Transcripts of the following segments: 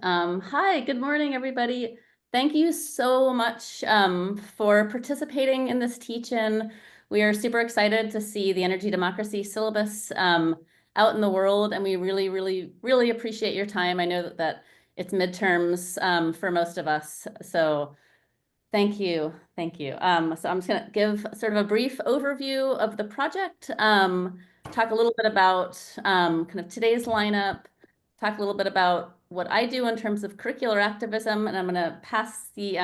Hi, good morning, everybody. Thank you so much for participating in this teach-in. We are super excited to see the energy democracy syllabus out in the world, and we really, really, really appreciate your time. I know that it's midterms for most of us, so thank you. Thank you. So I'm just going to give sort of a brief overview of the project, talk a little bit about kind of today's lineup, talk a little bit about what I do in terms of curricular activism, and I'm going to pass the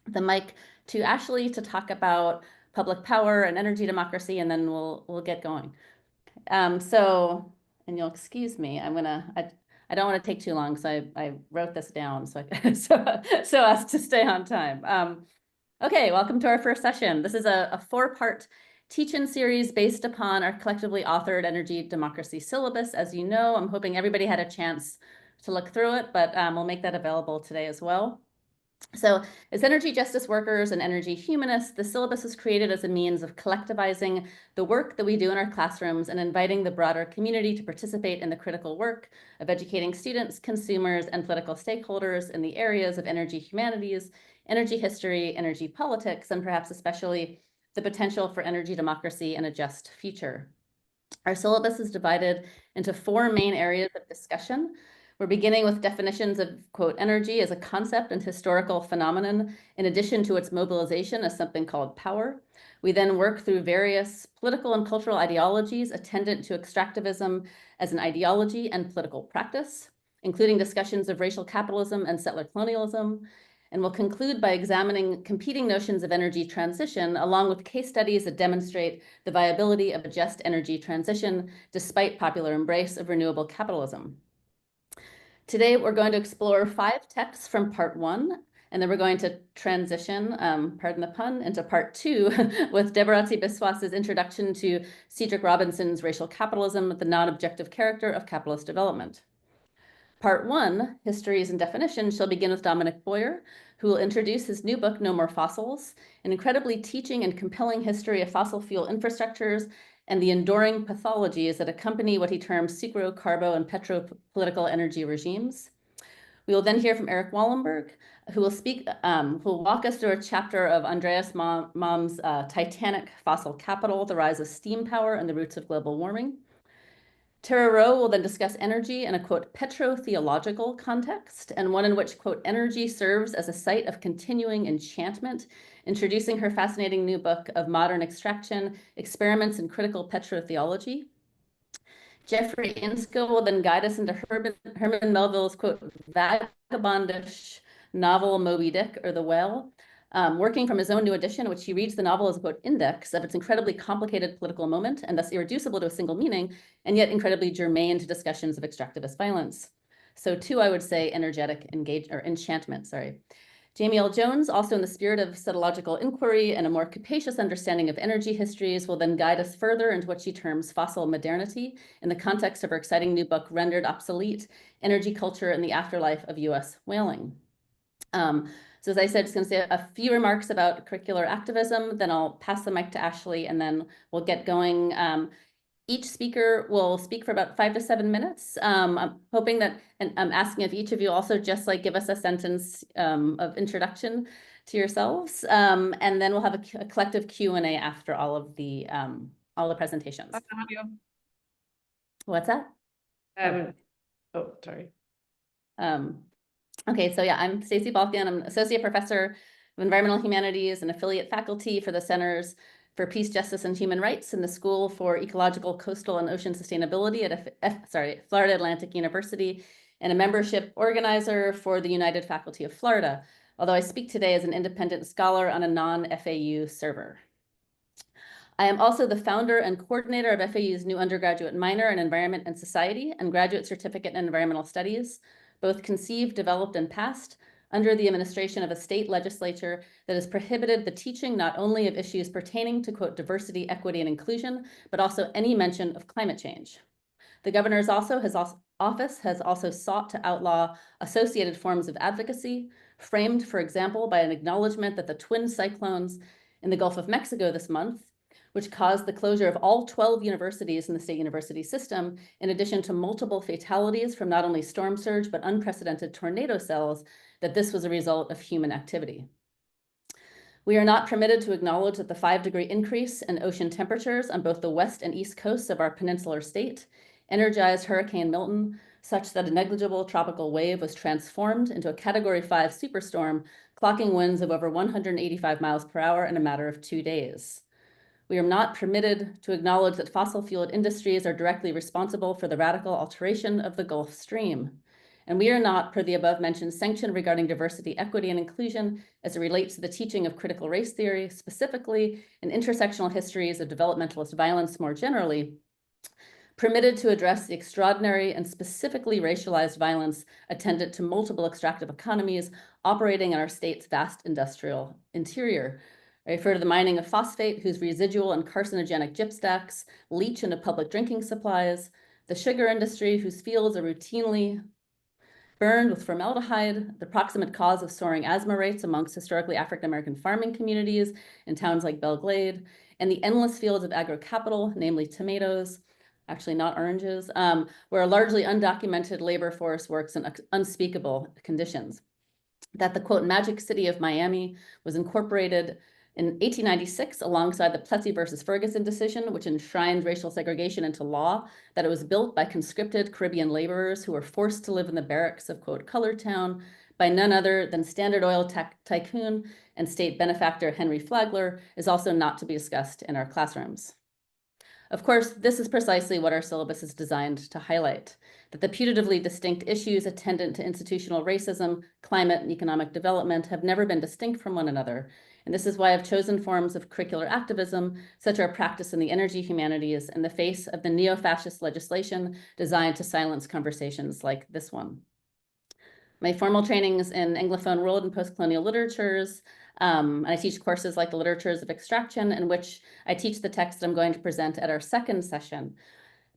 mic to Ashley to talk about public power and energy democracy, and then we'll get going. And you'll excuse me, I don't want to take too long, so I wrote this down so as to stay on time. Okay, welcome to our first session. This is a four-part teach-in series based upon our collectively authored energy democracy syllabus. As you know, I'm hoping everybody had a chance to look through it, but we'll make that available today as well. So as energy justice workers and energy humanists, the syllabus was created as a means of collectivizing the work that we do in our classrooms and inviting the broader community to participate in the critical work of educating students, consumers, and political stakeholders in the areas of energy humanities, energy history, energy politics, and perhaps especially the potential for energy democracy and a just future. Our syllabus is divided into four main areas of discussion. We're beginning with definitions of, quote, energy as a concept and historical phenomenon, in addition to its mobilization as something called power. We then work through various political and cultural ideologies attendant to extractivism as an ideology and political practice, including discussions of racial capitalism and settler colonialism. And we'll conclude by examining competing notions of energy transition, along with case studies that demonstrate the viability of a just energy transition, despite popular embrace of renewable capitalism. Today, we're going to explore 5 texts from part 1, and then we're going to transition, pardon the pun, into part 2 with Debaratsi Biswas's introduction to Cedric Robinson's Racial Capitalism, the Non-Objective Character of Capitalist Development. Part 1, Histories and Definitions, shall begin with Dominic Boyer, who will introduce his new book, No More Fossils, an incredibly teaching and compelling history of fossil fuel infrastructures and the enduring pathologies that accompany what he terms sucro, carbo, and petro-political energy regimes. We will then hear from Eric Wallenberg, who will walk us through a chapter of Andreas Malm's Titanic Fossil Capital, the Rise of Steam Power and the Roots of Global Warming. Tara Rowe will then discuss energy in a, quote, petro-theological context, and one in which, quote, energy serves as a site of continuing enchantment, introducing her fascinating new book of modern extraction, experiments in critical petrotheology. Jeffrey Insko will then guide us into Herman Melville's, quote, vagabondish novel Moby Dick, or The Whale, working from his own new edition, which he reads the novel as a, quote, index of its incredibly complicated political moment and thus irreducible to a single meaning, and yet incredibly germane to discussions of extractivist violence. So too, I would say energetic enchantment, sorry. Jamie L. Jones, also in the spirit of setological inquiry and a more capacious understanding of energy histories, will then guide us further into what she terms fossil modernity in the context of her exciting new book, Rendered Obsolete, Energy Culture and the Afterlife of US Whaling. So as I said, just going to say a few remarks about curricular activism, then I'll pass the mic to Ashley, and then we'll get going. Each speaker will speak for about 5 to 7 minutes. I'm hoping that, and I'm asking of each of you also just like give us a sentence of introduction to yourselves, and then we'll have a collective Q&A after all the presentations. What's that? Oh, sorry. Okay, so yeah, I'm Stacy Balkin. I'm Associate Professor of Environmental Humanities and Affiliate Faculty for the Centers for Peace, Justice, and Human Rights in the School for Ecological, Coastal, and Ocean Sustainability at Florida Atlantic University, and a membership organizer for the United Faculty of Florida, although I speak today as an independent scholar on a non-FAU server. I am also the founder and coordinator of FAU's new undergraduate minor in Environment and Society and graduate certificate in Environmental Studies, both conceived, developed, and passed under the administration of a state legislature that has prohibited the teaching not only of issues pertaining to, quote, diversity, equity, and inclusion, but also any mention of climate change. The governor's office has also sought to outlaw associated forms of advocacy, framed, for example, by an acknowledgement that the twin cyclones in the Gulf of Mexico this month, which caused the closure of all 12 universities in the state university system, in addition to multiple fatalities from not only storm surge, but unprecedented tornado cells, that this was a result of human activity. We are not permitted to acknowledge that the 5-degree increase in ocean temperatures on both the west and east coasts of our peninsular state energized Hurricane Milton such that a negligible tropical wave was transformed into a Category 5 superstorm, clocking winds of over 185 miles per hour in a matter of 2 days. We are not permitted to acknowledge that fossil fueled industries are directly responsible for the radical alteration of the Gulf Stream. And we are not, per the above mentioned sanction regarding diversity, equity, and inclusion as it relates to the teaching of critical race theory, specifically in intersectional histories of developmentalist violence more generally, permitted to address the extraordinary and specifically racialized violence attendant to multiple extractive economies operating in our state's vast industrial interior. I refer to the mining of phosphate, whose residual and carcinogenic gypstacks leach into public drinking supplies, the sugar industry, whose fields are routinely burned with formaldehyde, the proximate cause of soaring asthma rates amongst historically African-American farming communities in towns like Belle Glade, and the endless fields of agro-capital, namely tomatoes, actually not oranges, where a largely undocumented labor force works in unspeakable conditions. That the, quote, magic city of Miami was incorporated in 1896 alongside the Plessy versus Ferguson decision, which enshrined racial segregation into law, that it was built by conscripted Caribbean laborers who were forced to live in the barracks of, quote, Colored Town by none other than Standard Oil tycoon and state benefactor Henry Flagler, is also not to be discussed in our classrooms. Of course, this is precisely what our syllabus is designed to highlight, that the putatively distinct issues attendant to institutional racism, climate, and economic development have never been distinct from one another. And this is why I've chosen forms of curricular activism, such as our practice in the energy humanities, in the face of the neo-fascist legislation designed to silence conversations like this one. My formal trainings in Anglophone world and post-colonial literatures. I teach courses like the Literatures of Extraction, in which I teach the text that I'm going to present at our second session.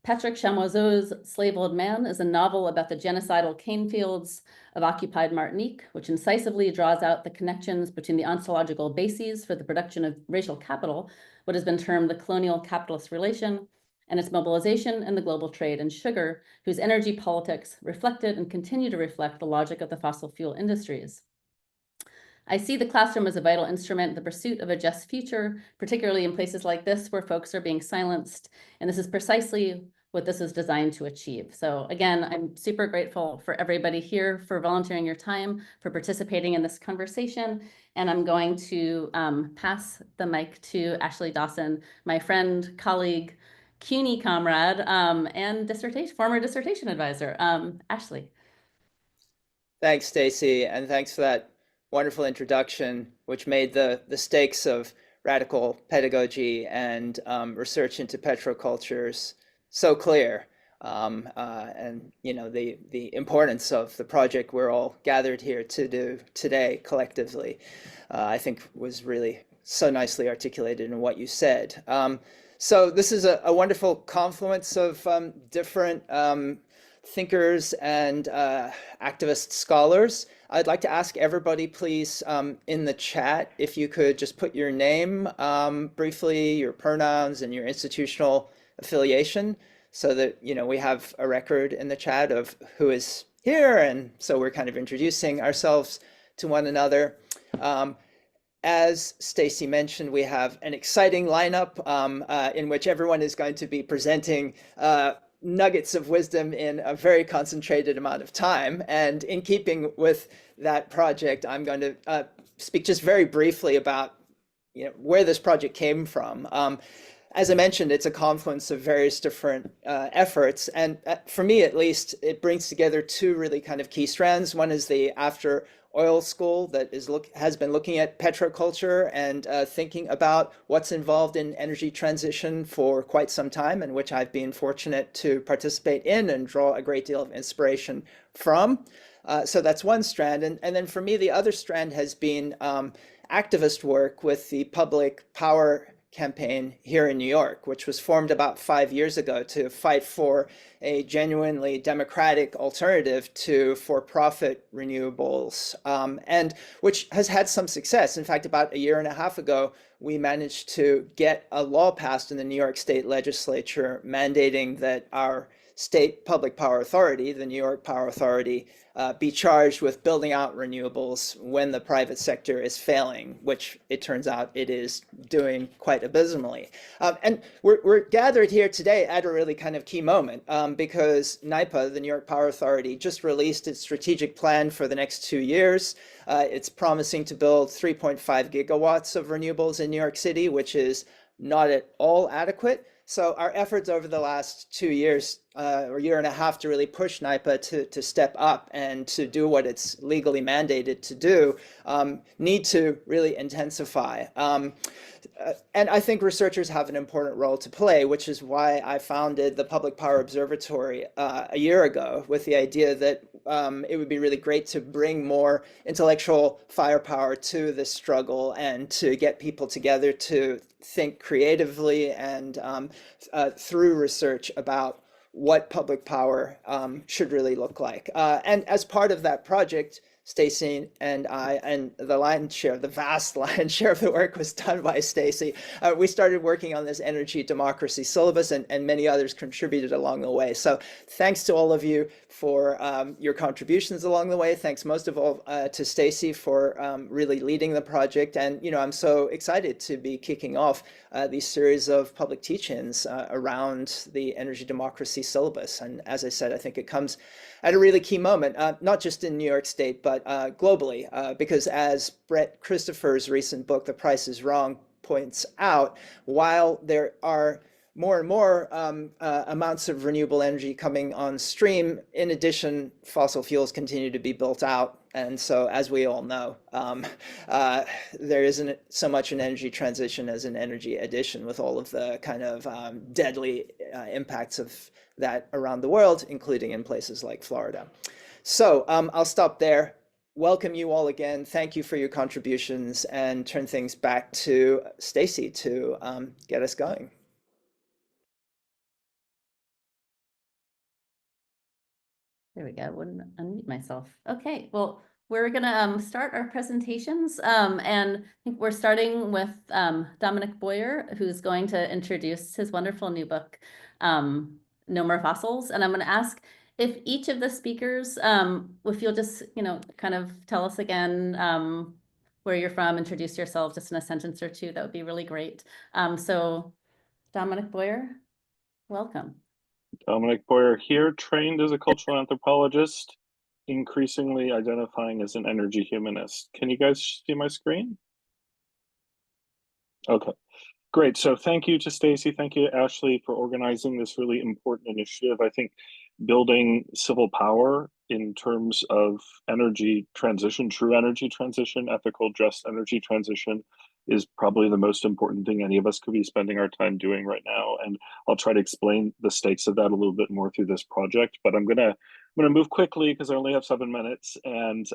Patrick Chamoiseau's Slave Old Man is a novel about the genocidal cane fields of occupied Martinique, which incisively draws out the connections between the ontological bases for the production of racial capital, what has been termed the colonial capitalist relation, and its mobilization in the global trade in sugar, whose energy politics reflected and continue to reflect the logic of the fossil fuel industries. I see the classroom as a vital instrument in the pursuit of a just future, particularly in places like this where folks are being silenced. And this is precisely what this is designed to achieve. So again, I'm super grateful for everybody here for volunteering your time, for participating in this conversation. And I'm going to pass the mic to Ashley Dawson, my friend, colleague, CUNY comrade, and former dissertation advisor. Ashley. Thanks, Stacy, and thanks for that wonderful introduction, which made the stakes of radical pedagogy and research into petrocultures so clear, and you know the importance of the project we're all gathered here to do today collectively. I think was really so nicely articulated in what you said. So this is a wonderful confluence of different thinkers and activist scholars. I'd like to ask everybody, please, in the chat, if you could just put your name briefly, your pronouns, and your institutional affiliation, so that we have a record in the chat of who is here, and so we're kind of introducing ourselves to one another. As Stacy mentioned, we have an exciting lineup in which everyone is going to be presenting nuggets of wisdom in a very concentrated amount of time. And in keeping with that project, I'm going to speak just very briefly about where this project came from. As I mentioned, it's a confluence of various different efforts. And for me, at least, it brings together two really kind of key strands. One is the After Oil School that has been looking at petroculture and thinking about what's involved in energy transition for quite some time, and which I've been fortunate to participate in and draw a great deal of inspiration from. So that's one strand. And then for me, the other strand has been activist work with the public power campaign here in New York, which was formed about 5 years ago to fight for a genuinely democratic alternative to for-profit renewables, and which has had some success. In fact, about a year and a half ago, we managed to get a law passed in the New York State legislature mandating that our state public power authority, the New York Power Authority, be charged with building out renewables when the private sector is failing, which it turns out it is doing quite abysmally. And we're gathered here today at a really kind of key moment, because NYPA, the New York Power Authority, just released its strategic plan for the next 2 years. It's promising to build 3.5 gigawatts of renewables in New York City, which is not at all adequate. So our efforts over the last 2 years or year and a half to really push NYPA to step up and to do what it's legally mandated to do need to really intensify. And I think researchers have an important role to play, which is why I founded the Public Power Observatory a year ago, with the idea that it would be really great to bring more intellectual firepower to this struggle and to get people together to think creatively and through research about what public power should really look like. And as part of that project, Stacy and I, and the vast lion's share of the work was done by Stacy. We started working on this energy democracy syllabus, and many others contributed along the way. So thanks to all of you for your contributions along the way. Thanks most of all to Stacy for really leading the project. And I'm so excited to be kicking off these series of public teach-ins around the energy democracy syllabus. And as I said, I think it comes at a really key moment, not just in New York State, but globally, because as Brett Christopher's recent book, The Price is Wrong, points out, while there are more and more amounts of renewable energy coming on stream, in addition, fossil fuels continue to be built out. And so, as we all know, there isn't so much an energy transition as an energy addition, with all of the kind of deadly impacts of that around the world, including in places like Florida. So I'll stop there. Welcome you all again. Thank you for your contributions, and turn things back to Stacy to get us going. There we go. I wouldn't unmute myself. Okay, well, we're gonna start our presentations, and I think we're starting with Dominic Boyer, who's going to introduce his wonderful new book, No More Fossils. And I'm gonna ask if each of the speakers, if you'll just, kind of tell us again where you're from, introduce yourself just in a sentence or two, that would be really great. So Dominic Boyer, welcome. Dominic Boyer here, trained as a cultural anthropologist, increasingly identifying as an energy humanist. Can you guys see my screen? Okay, great. So thank you to Stacy, thank you to Ashley for organizing this really important initiative. I think building civil power in terms of energy transition, true energy transition, ethical, just energy transition, is probably the most important thing any of us could be spending our time doing right now. And I'll try to explain the stakes of that a little bit more through this project, but I'm gonna move quickly because I only have 7 minutes. And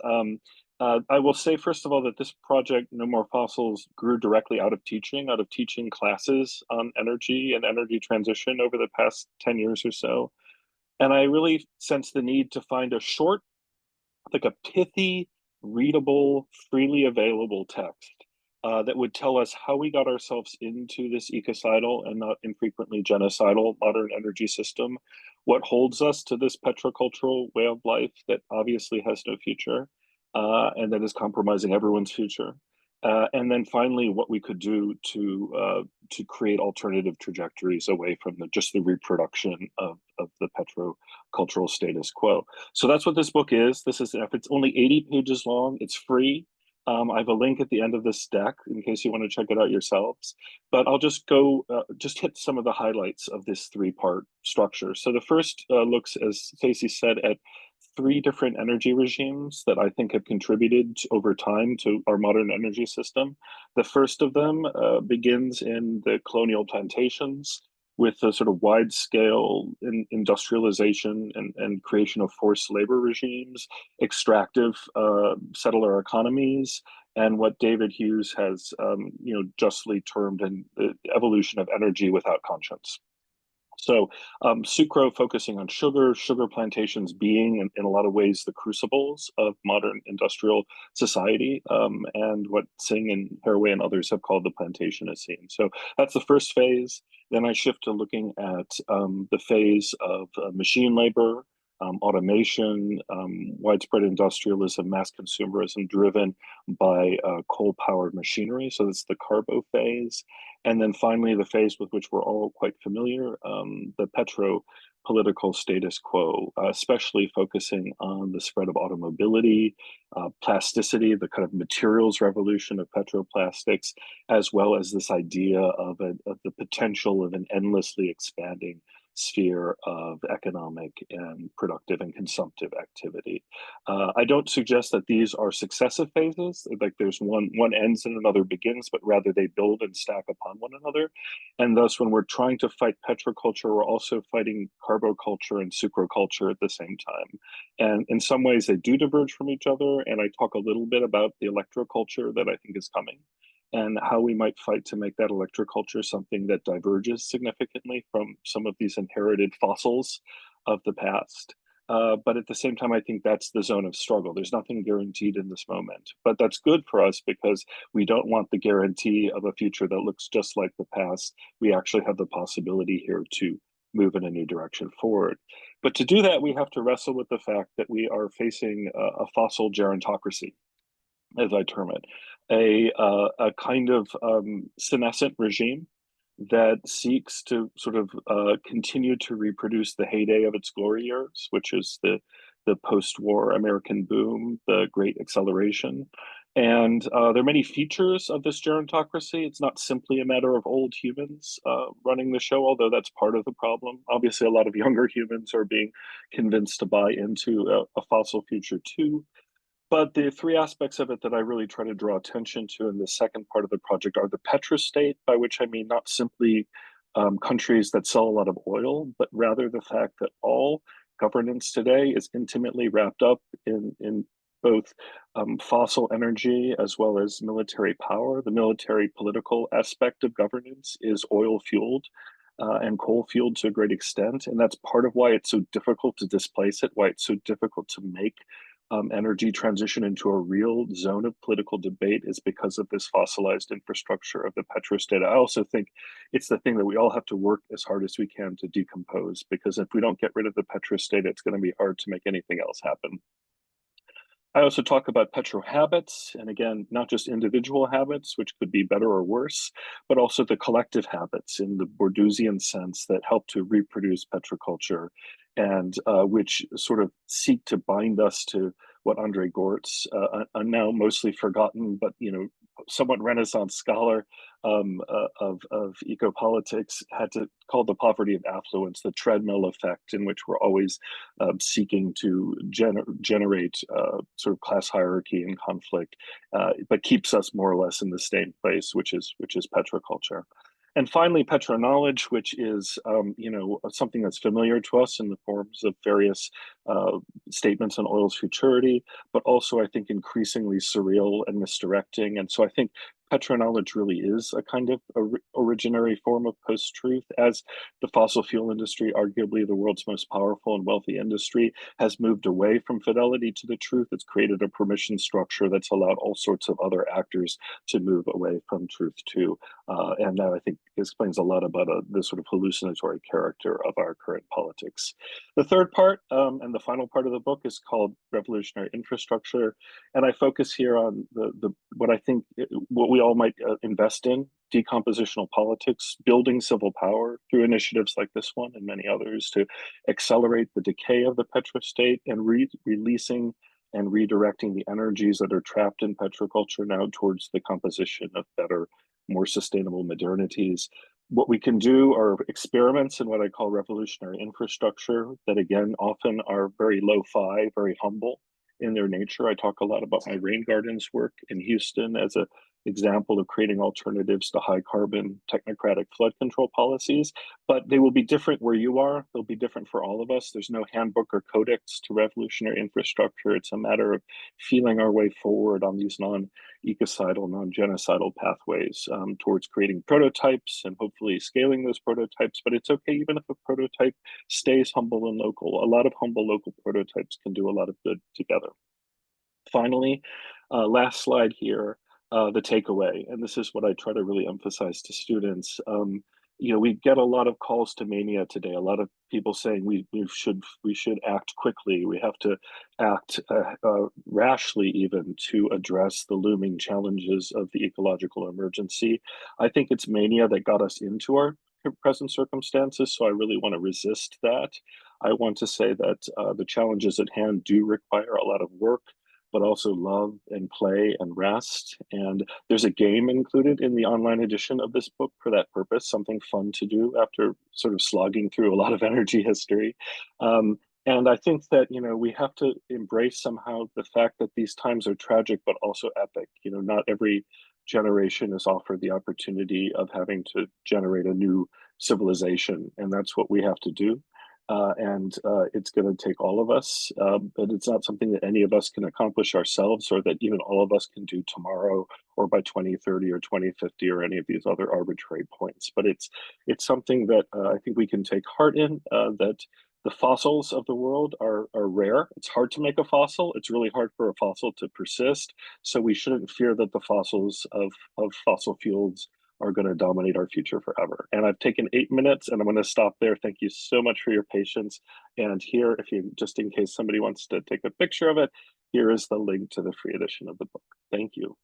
I will say, first of all, that this project, No More Fossils, grew directly out of teaching classes on energy and energy transition over the past 10 years or so. And I really sense the need to find a short, like a pithy, readable, freely available text that would tell us how we got ourselves into this ecocidal and not infrequently genocidal modern energy system, what holds us to this petrocultural way of life that obviously has no future and that is compromising everyone's future. And then finally, what we could do to create alternative trajectories away from just the reproduction of the petrocultural status quo. So that's what this book is. It's only 80 pages long. It's free. I have a link at the end of this deck in case you want to check it out yourselves. But I'll just hit some of the highlights of this 3-part structure. So the first looks, as Stacey said, at 3 different energy regimes that I think have contributed over time to our modern energy system. The first of them begins in the colonial plantations with the sort of wide-scale industrialization and creation of forced labor regimes, extractive settler economies, and what David Hughes has, justly termed the evolution of energy without conscience. So sucro focusing on sugar plantations being in a lot of ways the crucibles of modern industrial society, and what Singh and Haraway and others have called the plantationocene. So that's the first phase. Then I shift to looking at the phase of machine labor, automation, widespread industrialism, mass consumerism driven by coal-powered machinery. So that's the carbo phase. And then finally, the phase with which we're all quite familiar, the petro-political status quo, especially focusing on the spread of automobility, plasticity, the kind of materials revolution of petroplastics, as well as this idea of the potential of an endlessly expanding sphere of economic and productive and consumptive activity. I don't suggest that these are successive phases, like there's one ends and another begins, but rather they build and stack upon one another. And thus, when we're trying to fight petroculture, we're also fighting carboculture and sucroculture at the same time. And in some ways, they do diverge from each other. And I talk a little bit about the electroculture that I think is coming, and how we might fight to make that electroculture something that diverges significantly from some of these inherited fossils of the past. But at the same time, I think that's the zone of struggle. There's nothing guaranteed in this moment, but that's good for us because we don't want the guarantee of a future that looks just like the past. We actually have the possibility here to move in a new direction forward. But to do that, we have to wrestle with the fact that we are facing a fossil gerontocracy, as I term it, a kind of senescent regime that seeks to sort of continue to reproduce the heyday of its glory years, which is the post-war American boom, the Great Acceleration. And there are many features of this gerontocracy. It's not simply a matter of old humans running the show, although that's part of the problem. Obviously, a lot of younger humans are being convinced to buy into a fossil future too. But the three aspects of it that I really try to draw attention to in the second part of the project are the petrostate, by which I mean not simply countries that sell a lot of oil, but rather the fact that all governance today is intimately wrapped up in both fossil energy as well as military power. The military political aspect of governance is oil fueled. And coal fueled to a great extent. And that's part of why it's so difficult to displace it, why it's so difficult to make energy transition into a real zone of political debate, is because of this fossilized infrastructure of the petrostate. I also think it's the thing that we all have to work as hard as we can to decompose, because if we don't get rid of the petrostate, it's going to be hard to make anything else happen. I also talk about petrohabits, and again, not just individual habits, which could be better or worse, but also the collective habits in the Bourdieusian sense that help to reproduce petroculture, and which sort of seek to bind us to what Andre Gortz, a now mostly forgotten, but somewhat Renaissance scholar of ecopolitics, had to call the poverty of affluence the treadmill effect, in which we're always seeking to generate sort of class hierarchy and conflict, but keeps us more or less in the same place, which is petroculture. And finally, petro-knowledge, which is something that's familiar to us in the forms of various statements on oil's futurity, but also I think increasingly surreal and misdirecting. And so I think petro-knowledge really is a kind of originary form of post-truth, as the fossil fuel industry, arguably the world's most powerful and wealthy industry, has moved away from fidelity to the truth. It's created a permission structure that's allowed all sorts of other actors to move away from truth too. And that, I think, explains a lot about the sort of hallucinatory character of our current politics. The third part and the final part of the book is called Revolutionary Infrastructure. And I focus here on what I think, what we all might invest in: decompositional politics, building civil power through initiatives like this one and many others to accelerate the decay of the petrostate, and releasing and redirecting the energies that are trapped in petroculture now towards the composition of better, more sustainable modernities. What we can do are experiments in what I call revolutionary infrastructure that, again, often are very lo-fi, very humble in their nature. I talk a lot about my rain gardens work in Houston as a example of creating alternatives to high carbon technocratic flood control policies, but they will be different where you are. They'll be different for all of us. There's no handbook or codex to revolutionary infrastructure. It's a matter of feeling our way forward on these non-ecocidal, non-genocidal pathways towards creating prototypes and hopefully scaling those prototypes. But it's okay even if a prototype stays humble and local. A lot of humble local prototypes can do a lot of good together. Finally, last slide here, the takeaway, and this is what I try to really emphasize to students. We get a lot of calls to mania today. A lot of people saying we should act quickly. We have to act rashly, even to address the looming challenges of the ecological emergency. I think it's mania that got us into our present circumstances. So I really want to resist that. I want to say that the challenges at hand do require a lot of work, but also love and play and rest. And there's a game included in the online edition of this book for that purpose, something fun to do after sort of slogging through a lot of energy history. And I think that, we have to embrace somehow the fact that these times are tragic, but also epic. Not every generation is offered the opportunity of having to generate a new civilization. And that's what we have to do. And it's going to take all of us, but it's not something that any of us can accomplish ourselves, or that even all of us can do tomorrow or by 2030 or 2050 or any of these other arbitrary points. But it's something that I think we can take heart in, that the fossils of the world are rare. It's hard to make a fossil. It's really hard for a fossil to persist. So we shouldn't fear that the fossils of fossil fuels are going to dominate our future forever. And I've taken 8 minutes and I'm going to stop there. Thank you so much for your patience. And here, if you, just in case somebody wants to take a picture of it, here is the link to the free edition of the book. Thank you.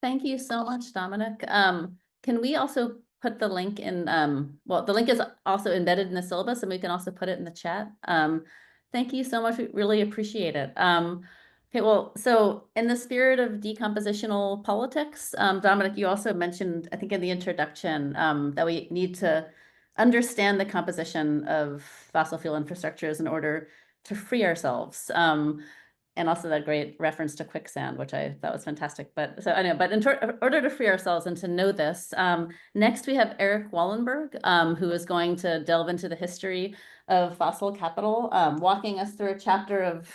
Thank you so much, Dominic. Can we also put the link in, well, the link is also embedded in the syllabus and we can also put it in the chat. Thank you so much. We really appreciate it. Okay, well, so in the spirit of decompositional politics, Dominic, you also mentioned, I think in the introduction, that we need to understand the composition of fossil fuel infrastructures in order to free ourselves. And also that great reference to quicksand, which I thought was fantastic. But so I know, but in order to free ourselves and to know this, next we have Eric Wallenberg, who is going to delve into the history of fossil capital, walking us through a chapter of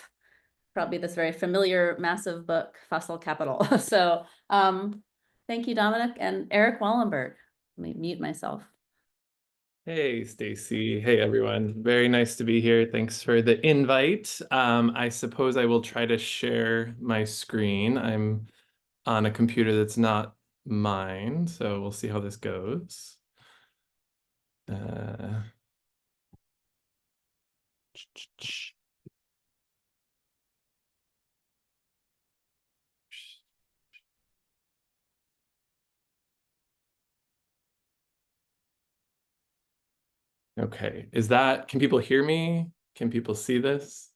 probably this very familiar, massive book, Fossil Capital. So thank you, Dominic. And Eric Wallenberg. Let me mute myself. Hey, Stacy. Hey, everyone. Very nice to be here. Thanks for the invite. I suppose I will try to share my screen. I'm on a computer that's not mine, so we'll see how this goes. Okay, can people hear me? Can people see this?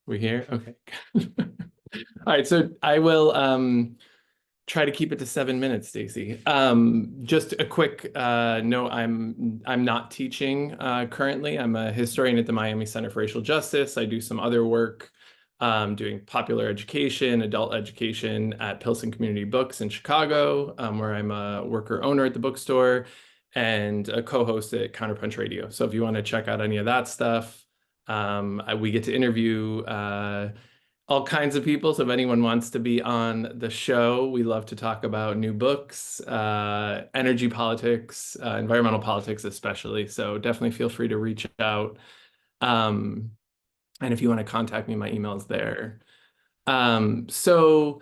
We hear? Okay. All right, so I will try to keep it to 7 minutes, Stacy. Just a quick note, I'm not teaching currently. I'm a historian at the Miami Center for Racial Justice. I do some other work doing popular education, adult education at Pilsen Community Books in Chicago, where I'm a worker owner at the bookstore and a co-host at Counterpunch Radio. So if you want to check out any of that stuff, we get to interview all kinds of people. So if anyone wants to be on the show, we love to talk about new books, energy politics, environmental politics especially. So definitely feel free to reach out. And if you want to contact me, my email is there. So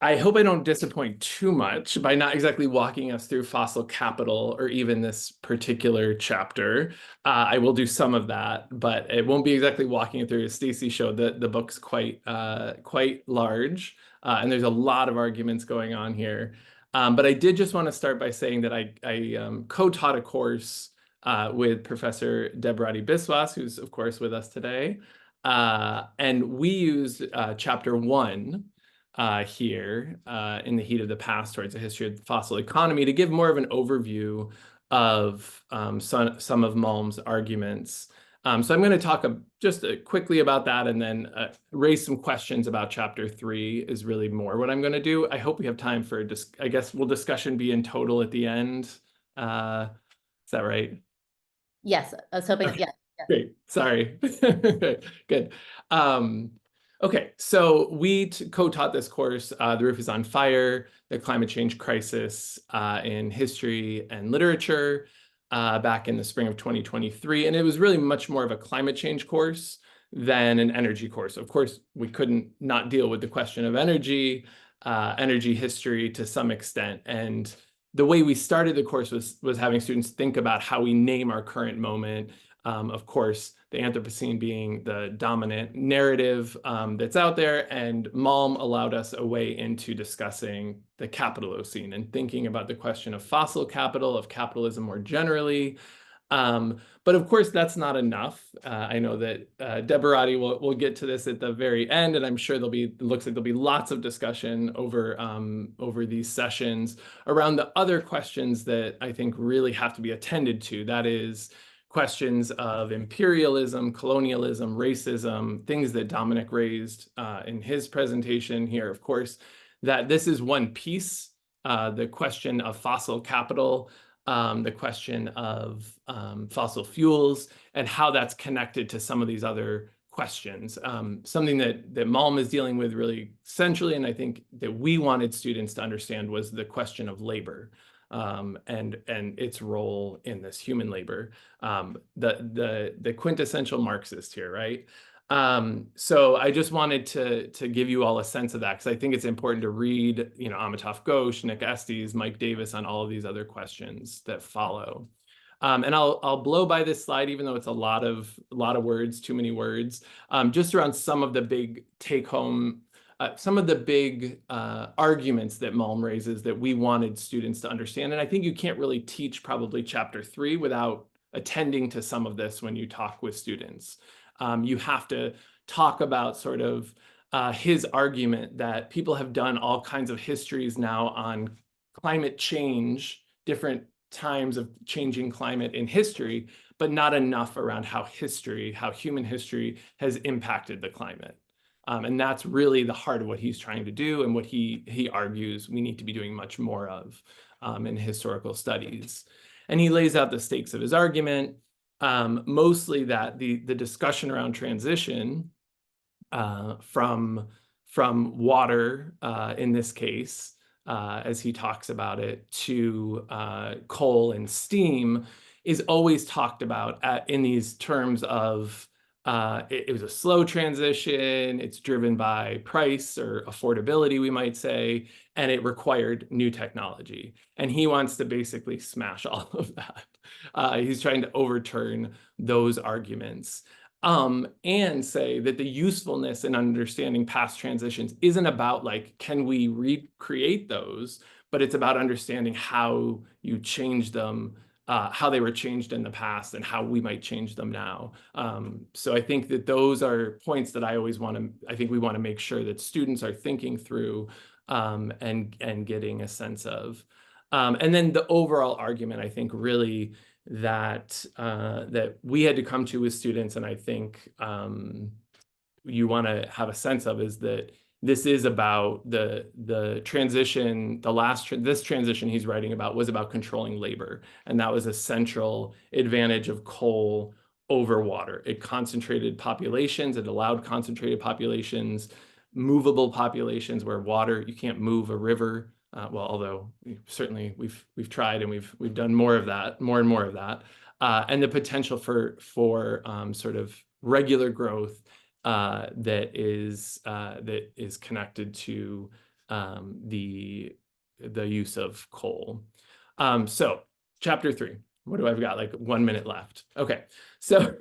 I hope I don't disappoint too much by not exactly walking us through fossil capital or even this particular chapter. I will do some of that, but it won't be exactly walking it through. As Stacy showed, the book's quite large, and there's a lot of arguments going on here. But I did just want to start by saying that I co-taught a course with Professor Debarati Biswas, who's of course with us today, and we used chapter 1. Here in the heat of the past towards a history of the fossil economy to give more of an overview of some of Malm's arguments. So I'm going to talk just quickly about that, and then raise some questions about chapter 3 is really more what I'm going to do. I hope we have time for, I guess, will discussion be in total at the end? Is that right? Yes, I was hoping, Okay. yeah. Great, sorry. Good. Okay, so we co-taught this course, The Roof is on Fire, the Climate Change Crisis in History and Literature, back in the spring of 2023. And it was really much more of a climate change course than an energy course. Of course, we couldn't not deal with the question of energy, energy history to some extent. And the way we started the course was having students think about how we name our current moment. Of course, the Anthropocene being the dominant narrative that's out there, and Malm allowed us a way into discussing the Capitalocene and thinking about the question of fossil capital, of capitalism more generally. But of course, that's not enough. I know that Deborati will get to this at the very end, and I'm sure it looks like there'll be lots of discussion over these sessions around the other questions that I think really have to be attended to. That is questions of imperialism, colonialism, racism, things that Dominic raised in his presentation here. Of course, that this is one piece, the question of fossil capital, the question of fossil fuels, and how that's connected to some of these other questions. Something that Malm is dealing with really centrally, and I think that we wanted students to understand, was the question of labor. And its role in this human labor, the quintessential Marxist here, right? So I just wanted to give you all a sense of that, because I think it's important to read, Amitav Ghosh, Nick Estes, Mike Davis on all of these other questions that follow. And I'll blow by this slide, even though it's a lot of words, too many words, just around some of the big take-home. Some of the big arguments that Malm raises that we wanted students to understand. And I think you can't really teach probably chapter 3 without attending to some of this when you talk with students. You have to talk about sort of his argument that people have done all kinds of histories now on climate change, different times of changing climate in history, but not enough around how human history has impacted the climate. And that's really the heart of what he's trying to do, and what he argues we need to be doing much more of in historical studies. And he lays out the stakes of his argument, mostly that the discussion around transition from water, in this case, as he talks about it, to coal and steam, is always talked about in these terms of it was a slow transition, it's driven by price or affordability, we might say, and it required new technology. And he wants to basically smash all of that. He's trying to overturn those arguments, and say that the usefulness in understanding past transitions isn't about, like, can we recreate those, but it's about understanding how you change them, how they were changed in the past, and how we might change them now. So I think that those are points that I think we want to make sure that students are thinking through and getting a sense of. And then the overall argument, I think, really that we had to come to with students, and I think you want to have a sense of, is that this is about the transition. This transition he's writing about was about controlling labor, and that was a central advantage of coal over water. It concentrated populations, it allowed concentrated populations, movable populations, where water, you can't move a river. Well, although certainly we've tried, and we've done more of that, more and more of that, and the potential for sort of regular growth that is connected to the use of coal. So chapter 3. What do I've got? Like 1 minute left. Okay, so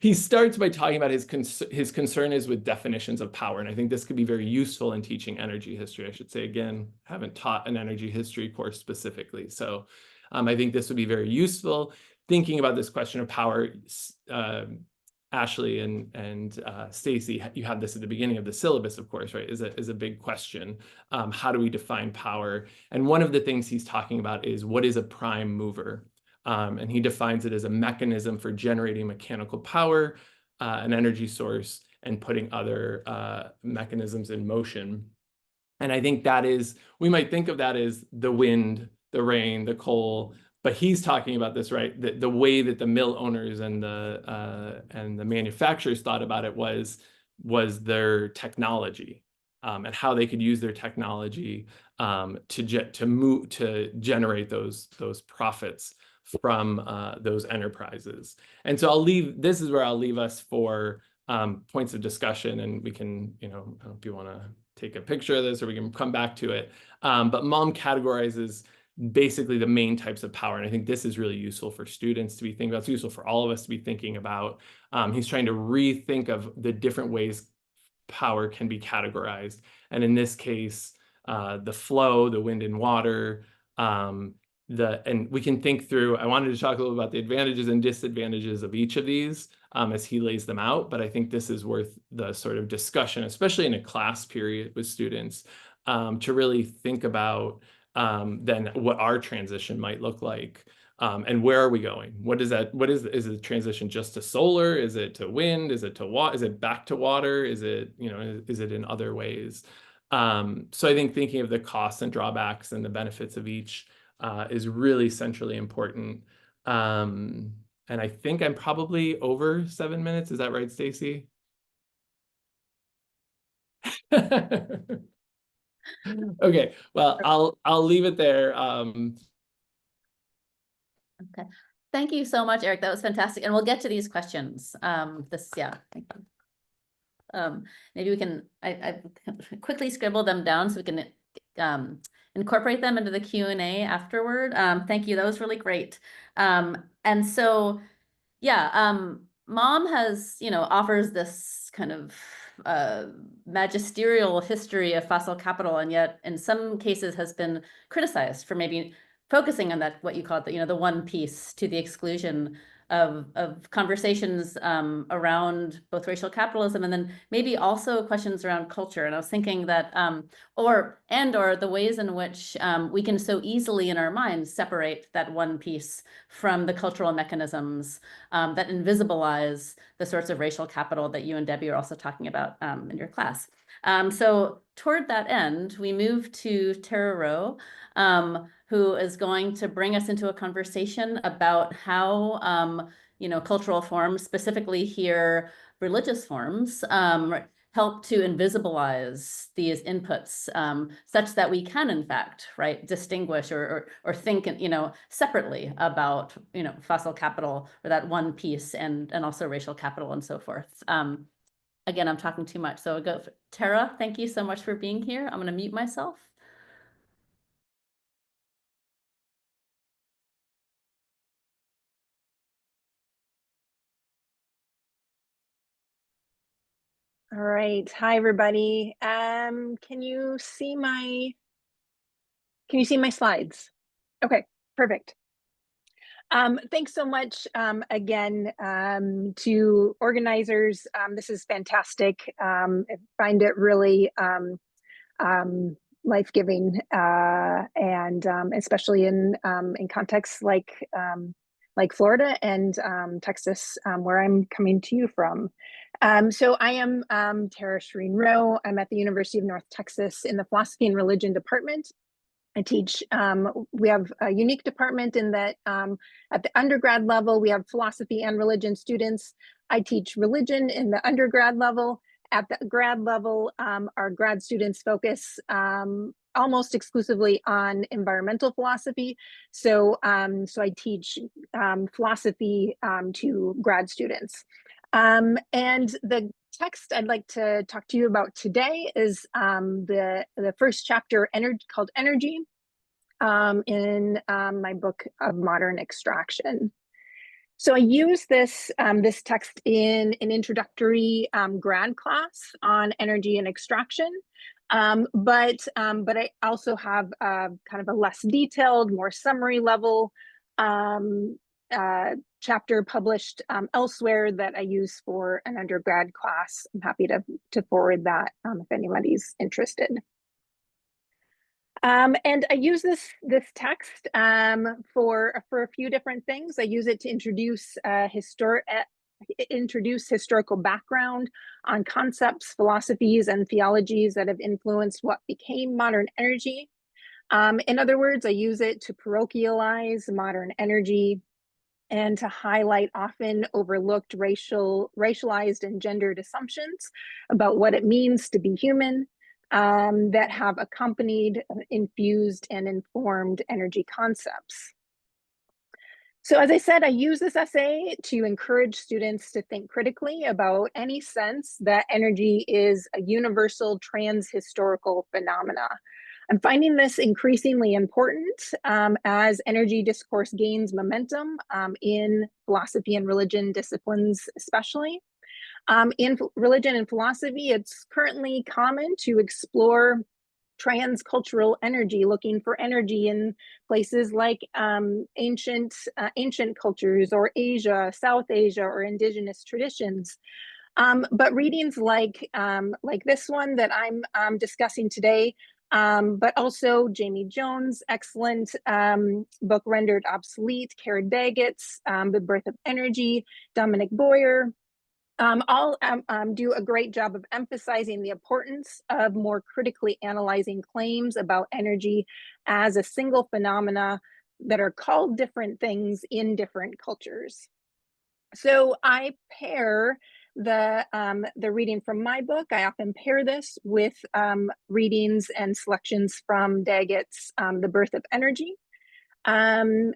he starts by talking about his concern is with definitions of power, and I think this could be very useful in teaching energy history. I should say, again, haven't taught an energy history course specifically, so I think this would be very useful thinking about this question of power. Ashley and Stacy, you had this at the beginning of the syllabus, of course, right? Is a big question. How do we define power? And one of the things he's talking about is, what is a prime mover? And he defines it as a mechanism for generating mechanical power, an energy source, and putting other mechanisms in motion. And I think that is, we might think of that as the wind, the rain, the coal, but he's talking about this, right? The way that the mill owners and the manufacturers thought about it was their technology, and how they could use their technology to generate those profits from those enterprises. And so this is where I'll leave us for points of discussion, and we can, I don't know if you want to take a picture of this or we can come back to it. But Mom categorizes basically the main types of power. And I think this is really useful for students to be thinking about. It's useful for all of us to be thinking about. He's trying to rethink of the different ways power can be categorized. And in this case, the flow, the wind and water, and we can think through, I wanted to talk a little about the advantages and disadvantages of each of these as he lays them out, but I think this is worth the sort of discussion, especially in a class period with students, to really think about then what our transition might look like. And where are we going? Is the transition just to solar? Is it to wind? Is it to water? Is it back to water? Is it, is it in other ways? So I think thinking of the costs and drawbacks and the benefits of each is really centrally important. And I think I'm probably over 7 minutes. Is that right, Stacy? Okay, well, I'll leave it there. Okay. Thank you so much, Eric. That was fantastic. And we'll get to these questions. Yeah, thank you. Maybe we can, I quickly scribble them down so we can incorporate them into the Q&A afterward. Thank you. That was really great. And so, yeah, Mom has, offers this kind of magisterial history of fossil capital, and yet in some cases has been criticized for maybe focusing on that, what you call it, the one piece, to the exclusion of conversations around both racial capitalism and then maybe also questions around culture. And I was thinking that, or the ways in which we can so easily in our minds separate that one piece from the cultural mechanisms that invisibilize the sorts of racial capital that you and Debbie are also talking about in your class. So toward that end, we move to Tara Rowe, who is going to bring us into a conversation about how, cultural forms, specifically here, religious forms, help to invisibilize these inputs such that we can, in fact, distinguish or think, separately about, fossil capital, or that one piece, and also racial capital and so forth. Again, I'm talking too much, so go. Tara, thank you so much for being here. I'm going to mute myself. All right. Hi, everybody. Can you see my slides? Okay, perfect. Thanks so much again to organizers. This is fantastic. I find it really life-giving, and especially in contexts like Florida and Texas, where I'm coming to you from. So I am Tara Shireen Rowe. I'm at the University of North Texas in the Philosophy and Religion Department. I teach, we have a unique department in that at the undergrad level, we have philosophy and religion students. I teach religion in the undergrad level. At the grad level, our grad students focus almost exclusively on environmental philosophy. So, so I teach philosophy to grad students. And the text I'd like to talk to you about today is the first chapter called Energy in my book of Modern Extraction. So I use this text in an introductory grad class on energy and extraction, but I also have kind of a less detailed, more summary level chapter published elsewhere that I use for an undergrad class. I'm happy to forward that if anybody's interested. And I use this text for a few different things. I use it to introduce historical background on concepts, philosophies, and theologies that have influenced what became modern energy. In other words, I use it to parochialize modern energy and to highlight often overlooked racialized and gendered assumptions about what it means to be human, that have accompanied, infused, and informed energy concepts. So as I said, I use this essay to encourage students to think critically about any sense that energy is a universal trans-historical phenomena. I'm finding this increasingly important as energy discourse gains momentum in philosophy and religion disciplines, especially. In religion and philosophy, it's currently common to explore transcultural energy, looking for energy in places like ancient cultures, or Asia, South Asia, or indigenous traditions. But readings like this one that I'm discussing today, but also Jamie Jones' excellent book Rendered Obsolete, Kara Daggett's The Birth of Energy, Dominic Boyer, all do a great job of emphasizing the importance of more critically analyzing claims about energy as a single phenomena that are called different things in different cultures. So I pair the reading from my book. I often pair this with readings and selections from Daggett's The Birth of Energy,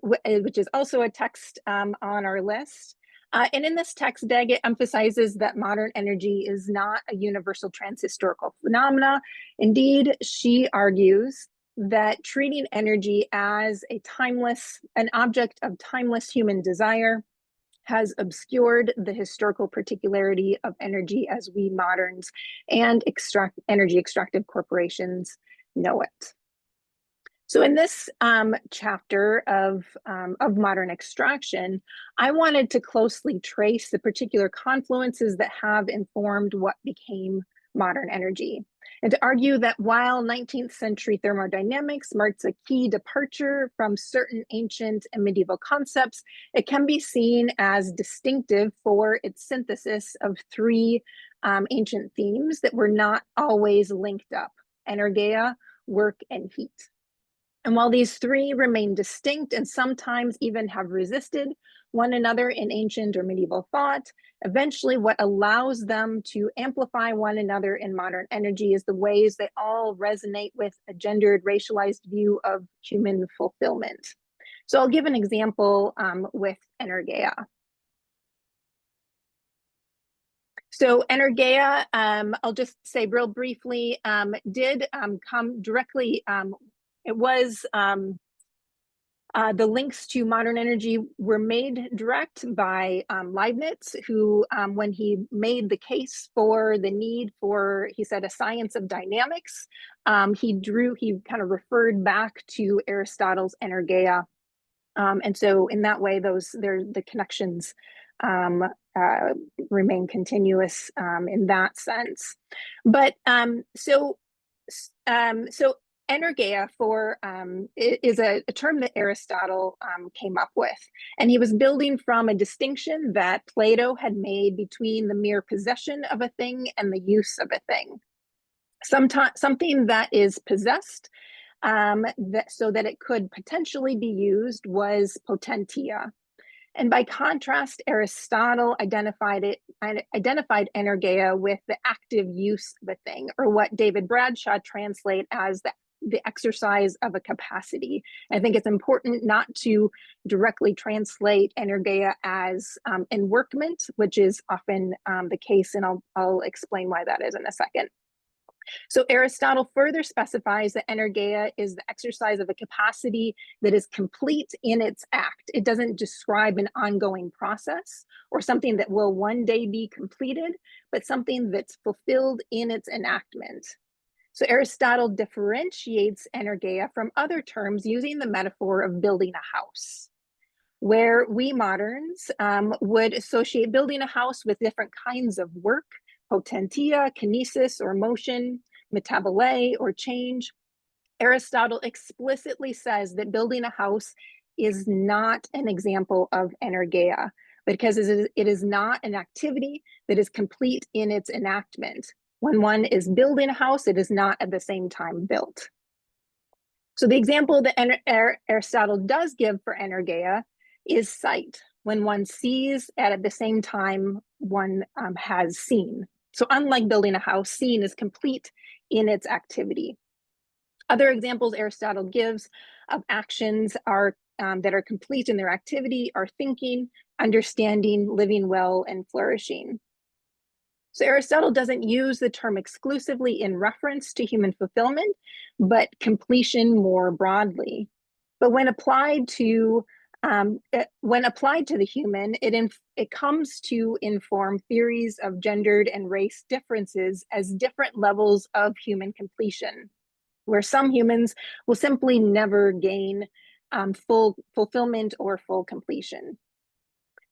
which is also a text on our list. And in this text, Daggett emphasizes that modern energy is not a universal transhistorical phenomena. Indeed, she argues that treating energy as an object of timeless human desire has obscured the historical particularity of energy as we moderns and energy extractive corporations know it. So in this chapter of modern extraction, I wanted to closely trace the particular confluences that have informed what became modern energy, and to argue that while 19th century thermodynamics marks a key departure from certain ancient and medieval concepts, it can be seen as distinctive for its synthesis of three ancient themes that were not always linked up: energeia, work, and heat. And while these three remain distinct and sometimes even have resisted one another in ancient or medieval thought, eventually what allows them to amplify one another in modern energy is the ways they all resonate with a gendered, racialized view of human fulfillment. So I'll give an example with energeia. So energeia, I'll just say real briefly, did come directly, it was, the links to modern energy were made direct by Leibniz, who, when he made the case for the need for, he said, a science of dynamics, he kind of referred back to Aristotle's energeia. And so in that way, the connections remain continuous in that sense. But so energeia is a term that Aristotle came up with, and he was building from a distinction that Plato had made between the mere possession of a thing and the use of a thing. Something that is possessed so that it could potentially be used was potentia. And by contrast, Aristotle identified energeia with the active use of a thing, or what David Bradshaw translate as the exercise of a capacity. I think it's important not to directly translate energeia as enworkment, which is often the case, and I'll explain why that is in a second. So Aristotle further specifies that energeia is the exercise of a capacity that is complete in its act. It doesn't describe an ongoing process or something that will one day be completed, but something that's fulfilled in its enactment. So Aristotle differentiates energeia from other terms using the metaphor of building a house, where we moderns would associate building a house with different kinds of work: potentia, kinesis or motion, metabole or change. Aristotle explicitly says that building a house is not an example of energeia, because it is not an activity that is complete in its enactment. When one is building a house, it is not at the same time built. So the example that Aristotle does give for energeia is sight, when one sees at the same time one has seen. So unlike building a house, seeing is complete in its activity. Other examples Aristotle gives of actions are that are complete in their activity are thinking, understanding, living well, and flourishing. So Aristotle doesn't use the term exclusively in reference to human fulfillment, but completion more broadly. But when applied to the human, it comes to inform theories of gendered and race differences as different levels of human completion, where some humans will simply never gain full fulfillment or full completion.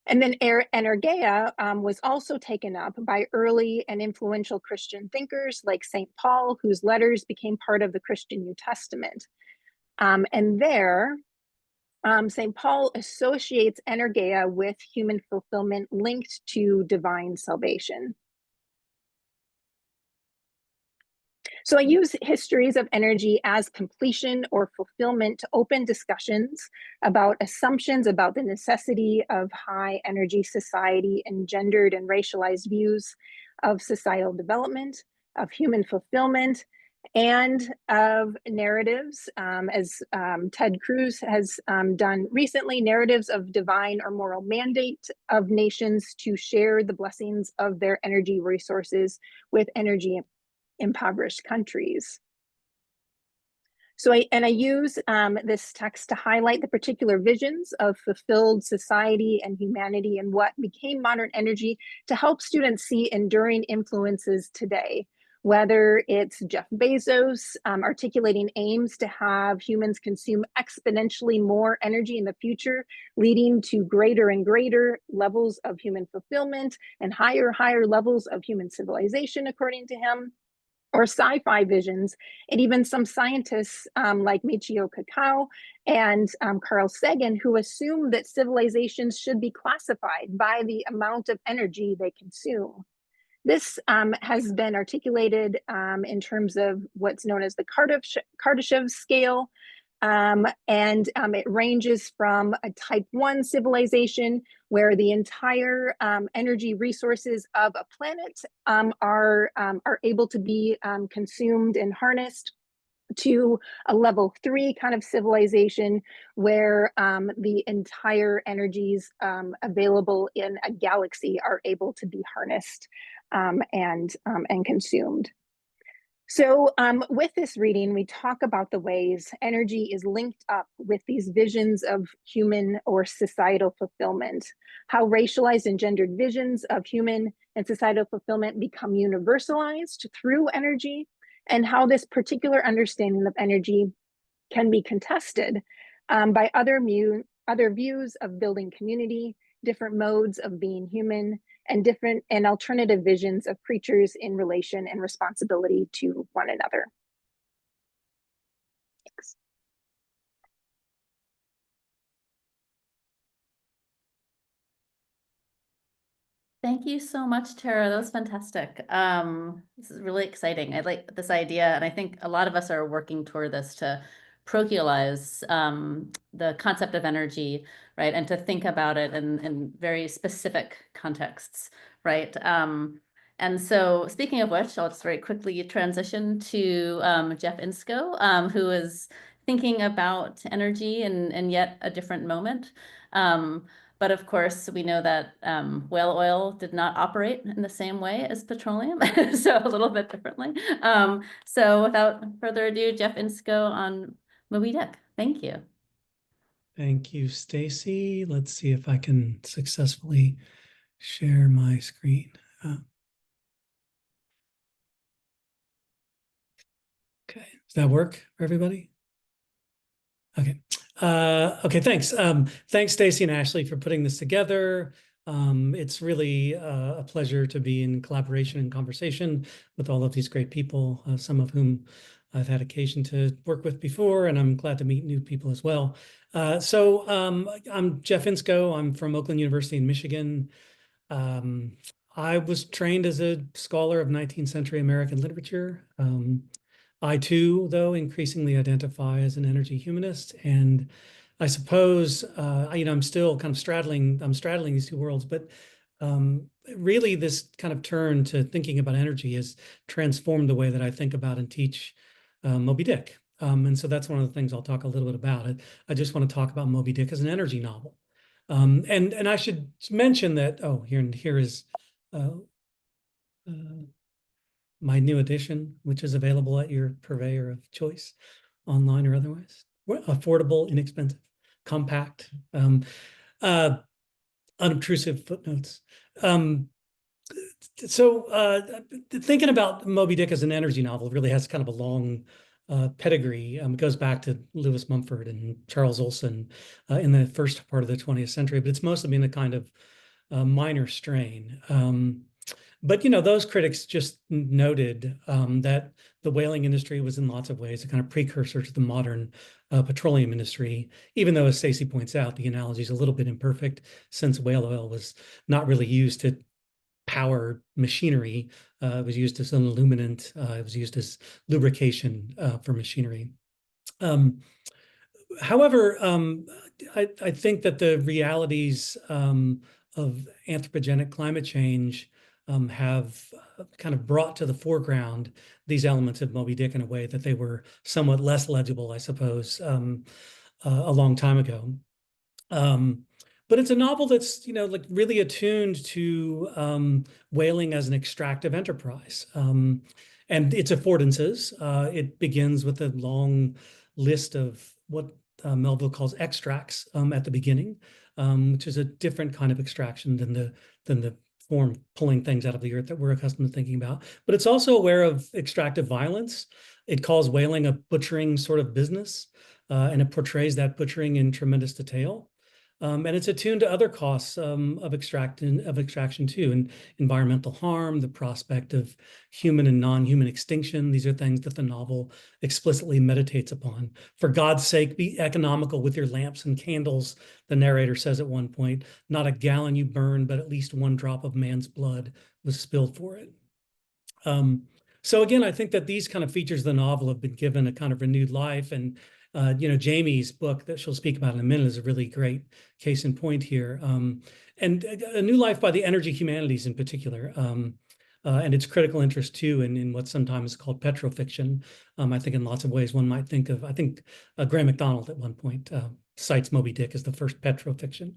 And then energeia was also taken up by early and influential Christian thinkers like St. Paul, whose letters became part of the Christian New Testament. And there, St. Paul associates energeia with human fulfillment linked to divine salvation. So I use histories of energy as completion or fulfillment to open discussions about assumptions about the necessity of high energy society and gendered and racialized views of societal development, of human fulfillment, and of narratives, as Ted Cruz has done recently, narratives of divine or moral mandate of nations to share the blessings of their energy resources with energy impoverished countries. So I use this text to highlight the particular visions of fulfilled society and humanity and what became modern energy to help students see enduring influences today, whether it's Jeff Bezos articulating aims to have humans consume exponentially more energy in the future, leading to greater and greater levels of human fulfillment and higher levels of human civilization, according to him, or sci-fi visions, and even some scientists like Michio Kaku and Carl Sagan, who assume that civilizations should be classified by the amount of energy they consume. This has been articulated in terms of what's known as the Kardashev scale, and it ranges from a type 1 civilization where the entire energy resources of a planet are able to be consumed and harnessed, to a level 3 kind of civilization where the entire energies available in a galaxy are able to be harnessed and consumed. So with this reading, we talk about the ways energy is linked up with these visions of human or societal fulfillment, how racialized and gendered visions of human and societal fulfillment become universalized through energy, and how this particular understanding of energy can be contested by other views of building community, different modes of being human, and different and alternative visions of creatures in relation and responsibility to one another. Thanks. Thank you so much, Tara. That was fantastic. This is really exciting. I like this idea, and I think a lot of us are working toward this to proculaze the concept of energy, right? And to think about it in very specific contexts, right? And so speaking of which, I'll just very quickly transition to Jeff Insko, who is thinking about energy in yet a different moment. But of course, we know that whale oil did not operate in the same way as petroleum, so a little bit differently. So without further ado, Jeff Insko on Moby Dick. Thank you. Thank you, Stacy. Let's see if I can successfully share my screen. Okay, does that work for everybody? Okay. Okay, thanks. Thanks, Stacy and Ashley, for putting this together. It's really a pleasure to be in collaboration and conversation with all of these great people, some of whom I've had occasion to work with before, and I'm glad to meet new people as well. I'm Jeff Insko. I'm from Oakland University in Michigan. I was trained as a scholar of 19th century American literature. I too, though, increasingly identify as an energy humanist, and I suppose I'm still kind of straddling these two worlds, but really this kind of turn to thinking about energy has transformed the way that I think about and teach Moby Dick. And so that's one of the things I'll talk a little bit about. I just want to talk about Moby Dick as an energy novel. And I should mention that, here is my new edition, which is available at your purveyor of choice, online or otherwise. Affordable, inexpensive, compact, unobtrusive footnotes. Thinking about Moby Dick as an energy novel really has kind of a long pedigree. It goes back to Lewis Mumford and Charles Olson in the first part of the 20th century, but it's mostly been a kind of minor strain. But those critics just noted that the whaling industry was in lots of ways a kind of precursor to the modern petroleum industry, even though, as Stacey points out, the analogy is a little bit imperfect since whale oil was not really used to power machinery. It was used as an illuminant. It was used as lubrication for machinery. However, I think that the realities of anthropogenic climate change have kind of brought to the foreground these elements of Moby Dick in a way that they were somewhat less legible, I suppose, a long time ago. But it's a novel that's, like really attuned to whaling as an extractive enterprise and its affordances. It begins with a long list of what Melville calls extracts at the beginning, which is a different kind of extraction than the form pulling things out of the earth that we're accustomed to thinking about. But it's also aware of extractive violence. It calls whaling a butchering sort of business, and it portrays that butchering in tremendous detail. And it's attuned to other costs of extraction too, and environmental harm, the prospect of human and non-human extinction. These are things that the novel explicitly meditates upon. For God's sake, be economical with your lamps and candles, the narrator says at one point. Not a gallon you burn, but at least one drop of man's blood was spilled for it. So again, I think that these kind of features of the novel have been given a kind of renewed life, and Jamie's book that she'll speak about in a minute is a really great case in point here. And a new life by the energy humanities in particular, and its critical interest too in what's sometimes called petrofiction. I think in lots of ways one might think of, Graham McDonald at one point cites Moby Dick as the first petrofiction.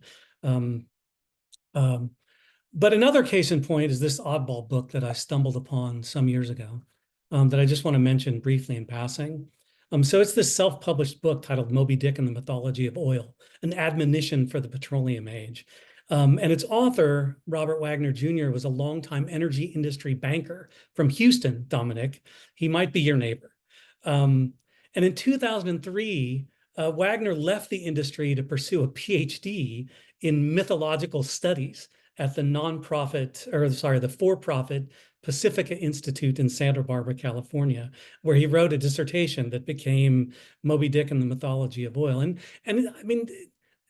But another case in point is this oddball book that I stumbled upon some years ago that I just want to mention briefly in passing. So it's this self-published book titled Moby Dick and the Mythology of Oil, an admonition for the petroleum age. And its author, Robert Wagner Jr., was a longtime energy industry banker from Houston, Dominic. He might be your neighbor. And in 2003, Wagner left the industry to pursue a PhD in mythological studies at the for-profit Pacifica Institute in Santa Barbara, California, where he wrote a dissertation that became Moby Dick and the Mythology of Oil. And I mean,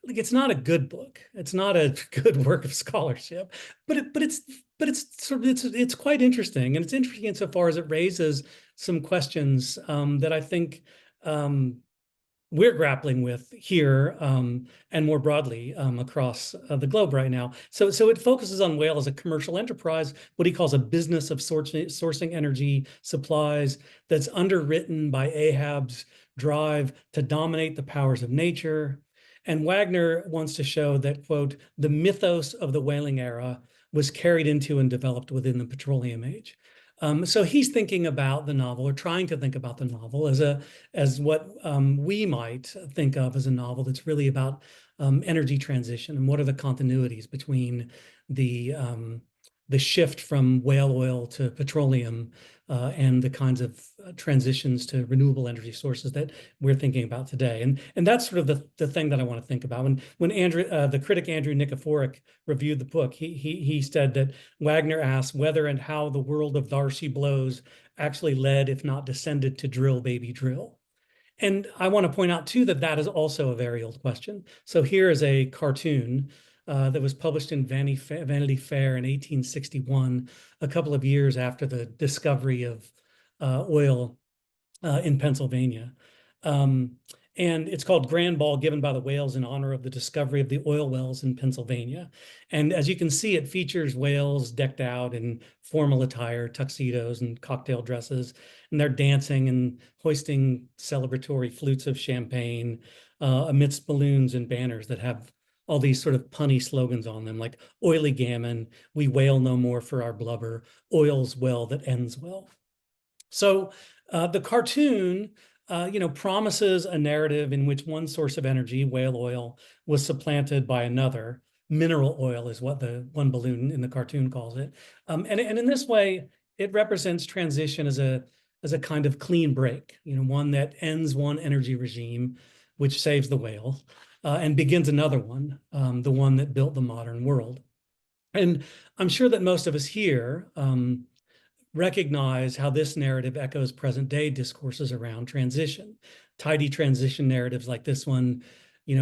like, it's not a good book. It's not a good work of scholarship, but it's quite interesting, and it's interesting insofar as it raises some questions that I think we're grappling with here and more broadly across the globe right now. So it focuses on whale as a commercial enterprise, what he calls a business of sourcing energy supplies that's underwritten by Ahab's drive to dominate the powers of nature. And Wagner wants to show that, quote, the mythos of the whaling era was carried into and developed within the petroleum age. So he's thinking about the novel, or trying to think about the novel as what we might think of as a novel that's really about energy transition, and what are the continuities between the the shift from whale oil to petroleum and the kinds of transitions to renewable energy sources that we're thinking about today. And that's sort of the thing that I want to think about. When Andrew, the critic Andrew Nikiforuk reviewed the book, he said that Wagner asked whether and how the world of Darcy blows actually led, if not descended, to drill, baby, drill. And I want to point out, too, that that is also a very old question. So here is a cartoon that was published in Vanity Fair in 1861, a couple of years after the discovery of oil in Pennsylvania. And it's called Grand Ball Given by the Whales in honor of the discovery of the oil wells in Pennsylvania. And as you can see, it features whales decked out in formal attire, tuxedos and cocktail dresses, and they're dancing and hoisting celebratory flutes of champagne amidst balloons and banners that have all these sort of punny slogans on them, like oily gammon, we whale no more for our blubber, oil's well that ends well. So the cartoon promises a narrative in which one source of energy, whale oil, was supplanted by another. Mineral oil is what the one balloon in the cartoon calls it. And in this way, it represents transition as a kind of clean break, one that ends one energy regime, which saves the whale, and begins another one, the one that built the modern world. And I'm sure that most of us here recognize how this narrative echoes present-day discourses around transition. Tidy transition narratives like this one,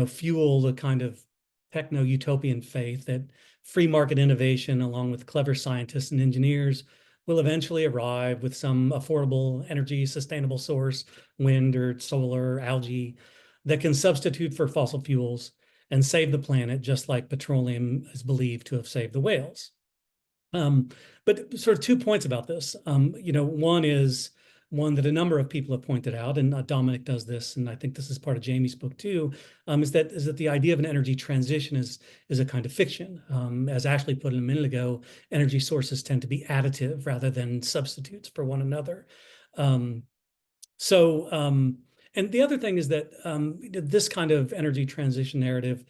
fuel the kind of techno-utopian faith that free market innovation, along with clever scientists and engineers, will eventually arrive with some affordable energy sustainable source, wind or solar or algae, that can substitute for fossil fuels and save the planet, just like petroleum is believed to have saved the whales. But sort of 2 points about this. One is one that a number of people have pointed out, and Dominic does this, and I think this is part of Jamie's book too, is that the idea of an energy transition is a kind of fiction. As Ashley put it a minute ago, energy sources tend to be additive rather than substitutes for one another. And the other thing is that this kind of energy transition narrative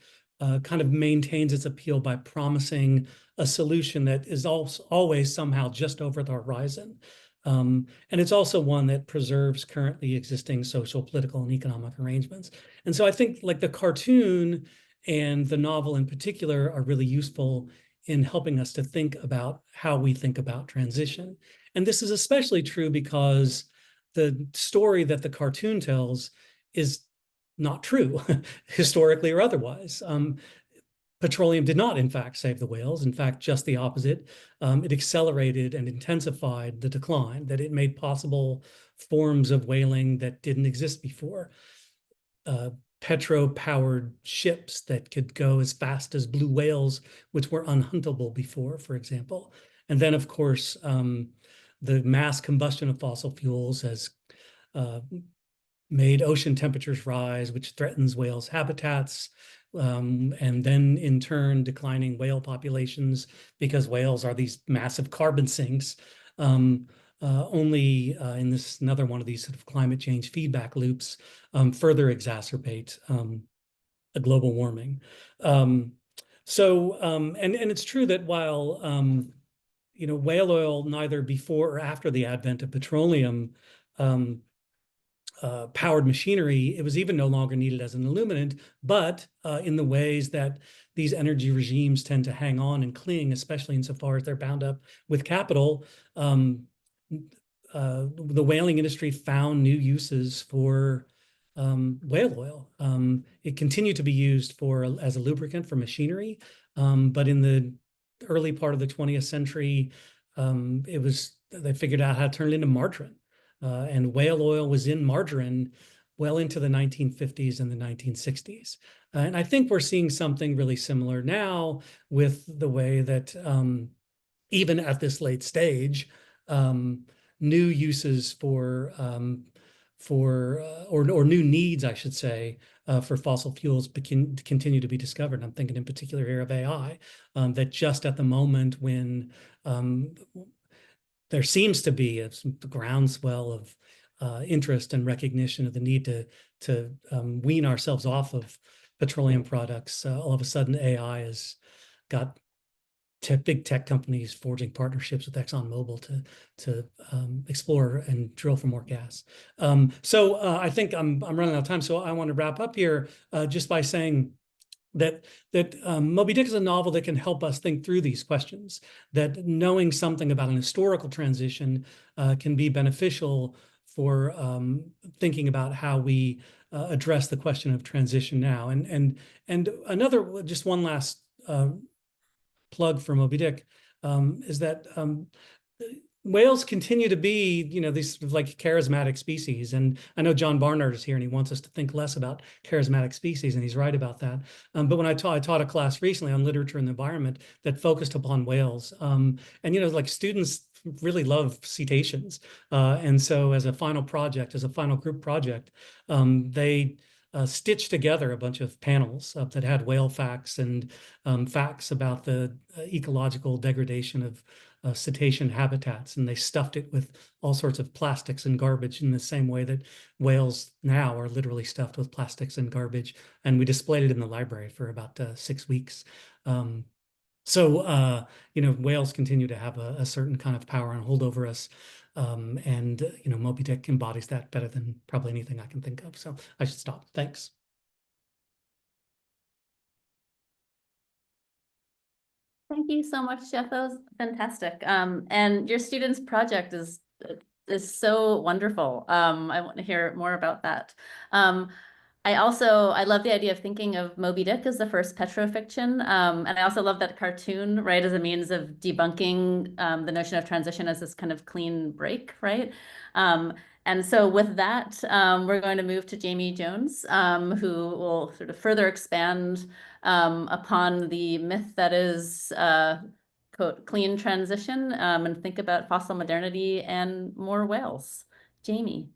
kind of maintains its appeal by promising a solution that is always somehow just over the horizon. And it's also one that preserves currently existing social, political, and economic arrangements. And so I think like the cartoon and the novel in particular are really useful in helping us to think about how we think about transition. And this is especially true because the story that the cartoon tells is not true, historically or otherwise. Petroleum did not, in fact, save the whales. In fact, just the opposite. It accelerated and intensified the decline, that it made possible forms of whaling that didn't exist before. Petro-powered ships that could go as fast as blue whales, which were unhuntable before, for example. And then, of course, the mass combustion of fossil fuels has made ocean temperatures rise, which threatens whales' habitats, and then in turn declining whale populations, because whales are these massive carbon sinks, only in this another one of these sort of climate change feedback loops further exacerbate a global warming. And it's true that while whale oil, neither before or after the advent of petroleum powered machinery, it was even no longer needed as an illuminant, but in the ways that these energy regimes tend to hang on and cling, especially insofar as they're bound up with capital, the whaling industry found new uses for whale oil. It continued to be used as a lubricant for machinery, but in the early part of the 20th century, they figured out how to turn it into margarine. And whale oil was in margarine well into the 1950s and the 1960s. And I think we're seeing something really similar now with the way that even at this late stage, new uses or new needs, I should say, for fossil fuels continue to be discovered. I'm thinking in particular here of AI, that just at the moment when there seems to be a groundswell of interest and recognition of the need to wean ourselves off of petroleum products, all of a sudden AI has got big tech companies forging partnerships with ExxonMobil to explore and drill for more gas. So I think I'm running out of time, so I want to wrap up here just by saying that Moby Dick is a novel that can help us think through these questions, that knowing something about an historical transition can be beneficial for thinking about how we address the question of transition now. And another, just one last plug for Moby Dick is that whales continue to be, these like charismatic species. And I know John Barnard is here and he wants us to think less about charismatic species, and he's right about that. But when I taught a class recently on literature and the environment that focused upon whales. And, like students really love cetaceans. And so as a final group project, they stitched together a bunch of panels that had whale facts and facts about the ecological degradation of cetacean habitats, and they stuffed it with all sorts of plastics and garbage in the same way that whales now are literally stuffed with plastics and garbage. And we displayed it in the library for about 6 weeks. So whales continue to have a certain kind of power and hold over us. And Moby Dick embodies that better than probably anything I can think of. So I should stop. Thanks. Thank you so much, Jeff. That was fantastic. And your students' project is so wonderful. I want to hear more about that. I love the idea of thinking of Moby Dick as the first petrofiction. And I also love that cartoon, right, as a means of debunking the notion of transition as this kind of clean break, right? And so with that, we're going to move to Jamie Jones, who will sort of further expand upon the myth that is quote, clean transition, and think about fossil modernity and more whales. Jamie.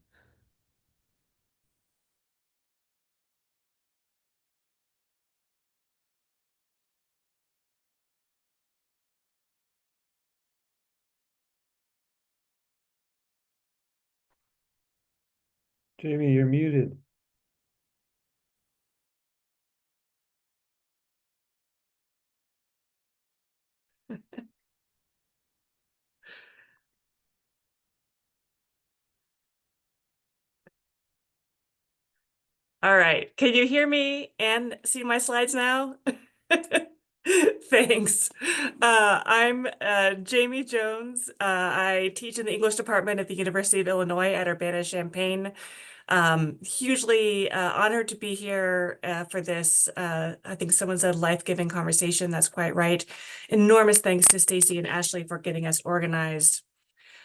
Jamie, you're muted. All right. Can you hear me and see my slides now? Thanks. I'm Jamie Jones. I teach in the English department at the University of Illinois at Urbana-Champaign. Hugely honored to be here for this, I think someone said life-giving conversation. That's quite right. Enormous thanks to Stacy and Ashley for getting us organized.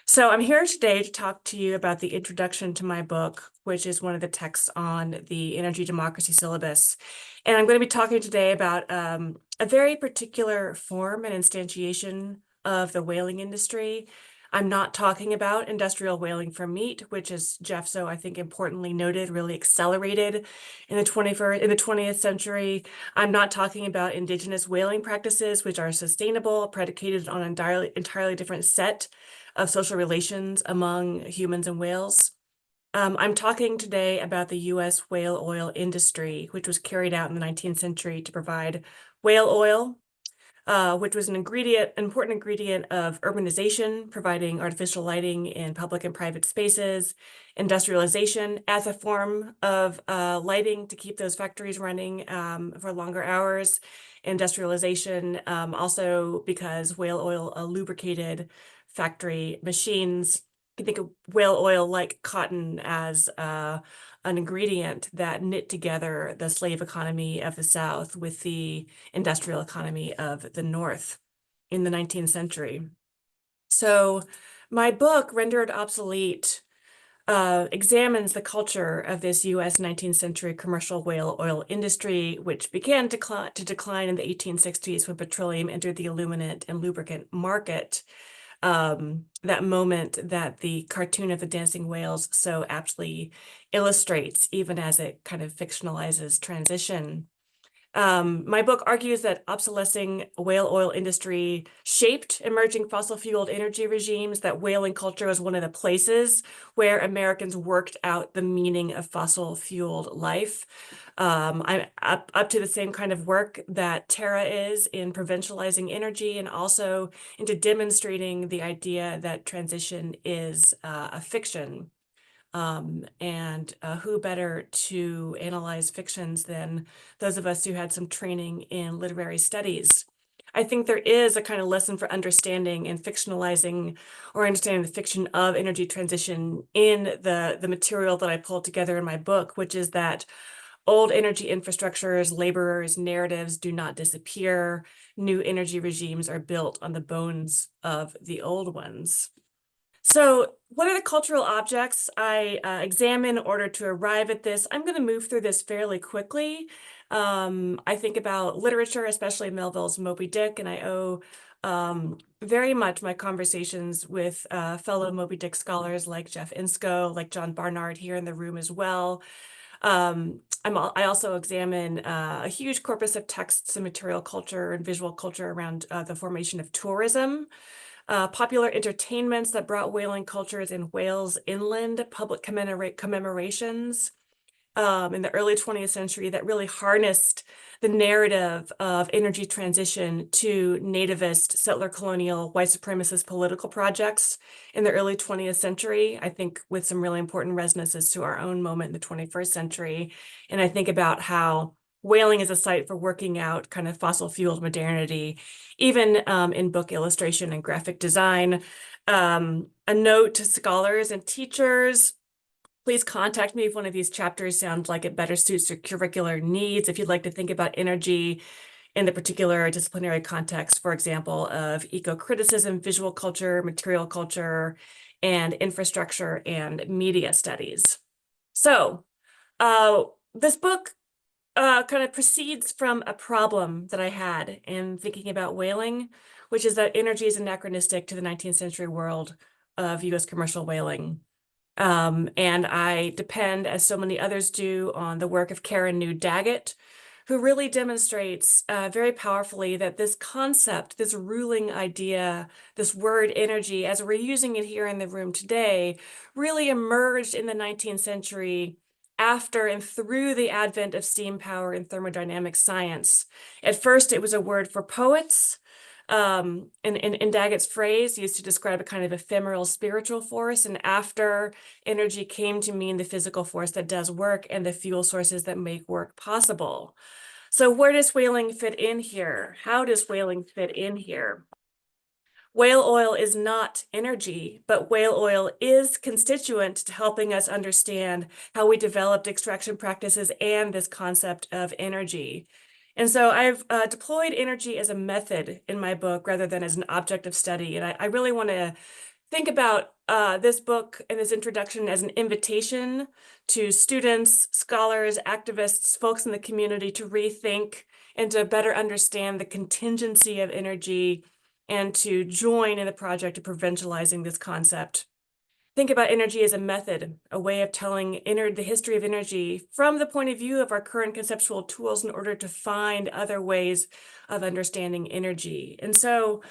So I'm here today to talk to you about the introduction to my book, which is one of the texts on the energy democracy syllabus. And I'm going to be talking today about a very particular form and instantiation of the whaling industry. I'm not talking about industrial whaling for meat, which, as Jeff so I think importantly noted, really accelerated in the 20th century. I'm not talking about indigenous whaling practices, which are sustainable, predicated on an entirely different set of social relations among humans and whales. I'm talking today about the U.S. whale oil industry, which was carried out in the 19th century to provide whale oil, which was an important ingredient of urbanization, providing artificial lighting in public and private spaces, industrialization as a form of lighting to keep those factories running for longer hours, industrialization also because whale oil lubricated factory machines. You can think of whale oil like cotton as an ingredient that knit together the slave economy of the South with the industrial economy of the North in the 19th century. So my book, Rendered Obsolete, examines the culture of this U.S. 19th century commercial whale oil industry, which began to decline in the 1860s when petroleum entered the illuminant and lubricant market. That moment that the cartoon of the dancing whales so aptly illustrates, even as it kind of fictionalizes transition. My book argues that obsolescing whale oil industry shaped emerging fossil fueled energy regimes, that whaling culture was one of the places where Americans worked out the meaning of fossil fueled life. I'm up to the same kind of work that Tara is in provincializing energy, and also into demonstrating the idea that transition is a fiction. And who better to analyze fictions than those of us who had some training in literary studies? I think there is a kind of lesson for understanding and fictionalizing, or understanding the fiction of energy transition in the material that I pulled together in my book, which is that old energy infrastructures, laborers, narratives do not disappear. New energy regimes are built on the bones of the old ones. So what are the cultural objects I examine in order to arrive at this? I'm going to move through this fairly quickly. I think about literature, especially Melville's Moby Dick, and I owe very much my conversations with fellow Moby Dick scholars like Jeff Insko, like John Barnard here in the room as well. I also examine a huge corpus of texts and material culture and visual culture around the formation of tourism. Popular entertainments that brought whaling cultures in Wales inland, public commemorations in the early 20th century that really harnessed the narrative of energy transition to nativist, settler colonial, white supremacist political projects in the early 20th century, I think with some really important resonances to our own moment in the 21st century. And I think about how whaling is a site for working out kind of fossil fueled modernity, even in book illustration and graphic design. A note to scholars and teachers: please contact me if one of these chapters sounds like it better suits your curricular needs. If you'd like to think about energy in the particular disciplinary context, for example, of eco-criticism, visual culture, material culture, and infrastructure and media studies. So this book kind of proceeds from a problem that I had in thinking about whaling, which is that energy is anachronistic to the 19th century world of US commercial whaling. And I depend, as so many others do, on the work of Karen New Daggett, who really demonstrates very powerfully that this concept, this ruling idea, this word energy, as we're using it here in the room today, really emerged in the 19th century after and through the advent of steam power and thermodynamic science. At first, it was a word for poets. In Daggett's phrase, used to describe a kind of ephemeral spiritual force, and after, energy came to mean the physical force that does work and the fuel sources that make work possible. So where does whaling fit in here? How does whaling fit in here? Whale oil is not energy, but whale oil is constituent to helping us understand how we developed extraction practices and this concept of energy. And so I've deployed energy as a method in my book rather than as an object of study. And I really want to think about this book and this introduction as an invitation to students, scholars, activists, folks in the community to rethink and to better understand the contingency of energy and to join in the project of provincializing this concept. Think about energy as a method, a way of telling the history of energy from the point of view of our current conceptual tools in order to find other ways of understanding energy. And so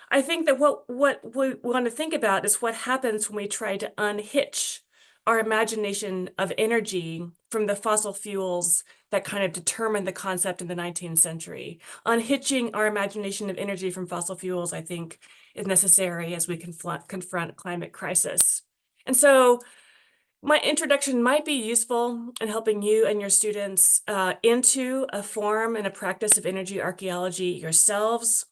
I think that what we want to think about is what happens when we try to unhitch our imagination of energy from the fossil fuels that kind of determined the concept in the 19th century. Unhitching our imagination of energy from fossil fuels, I think, is necessary as we confront climate crisis. And so my introduction might be useful in helping you and your students into a form and a practice of energy archaeology yourselves.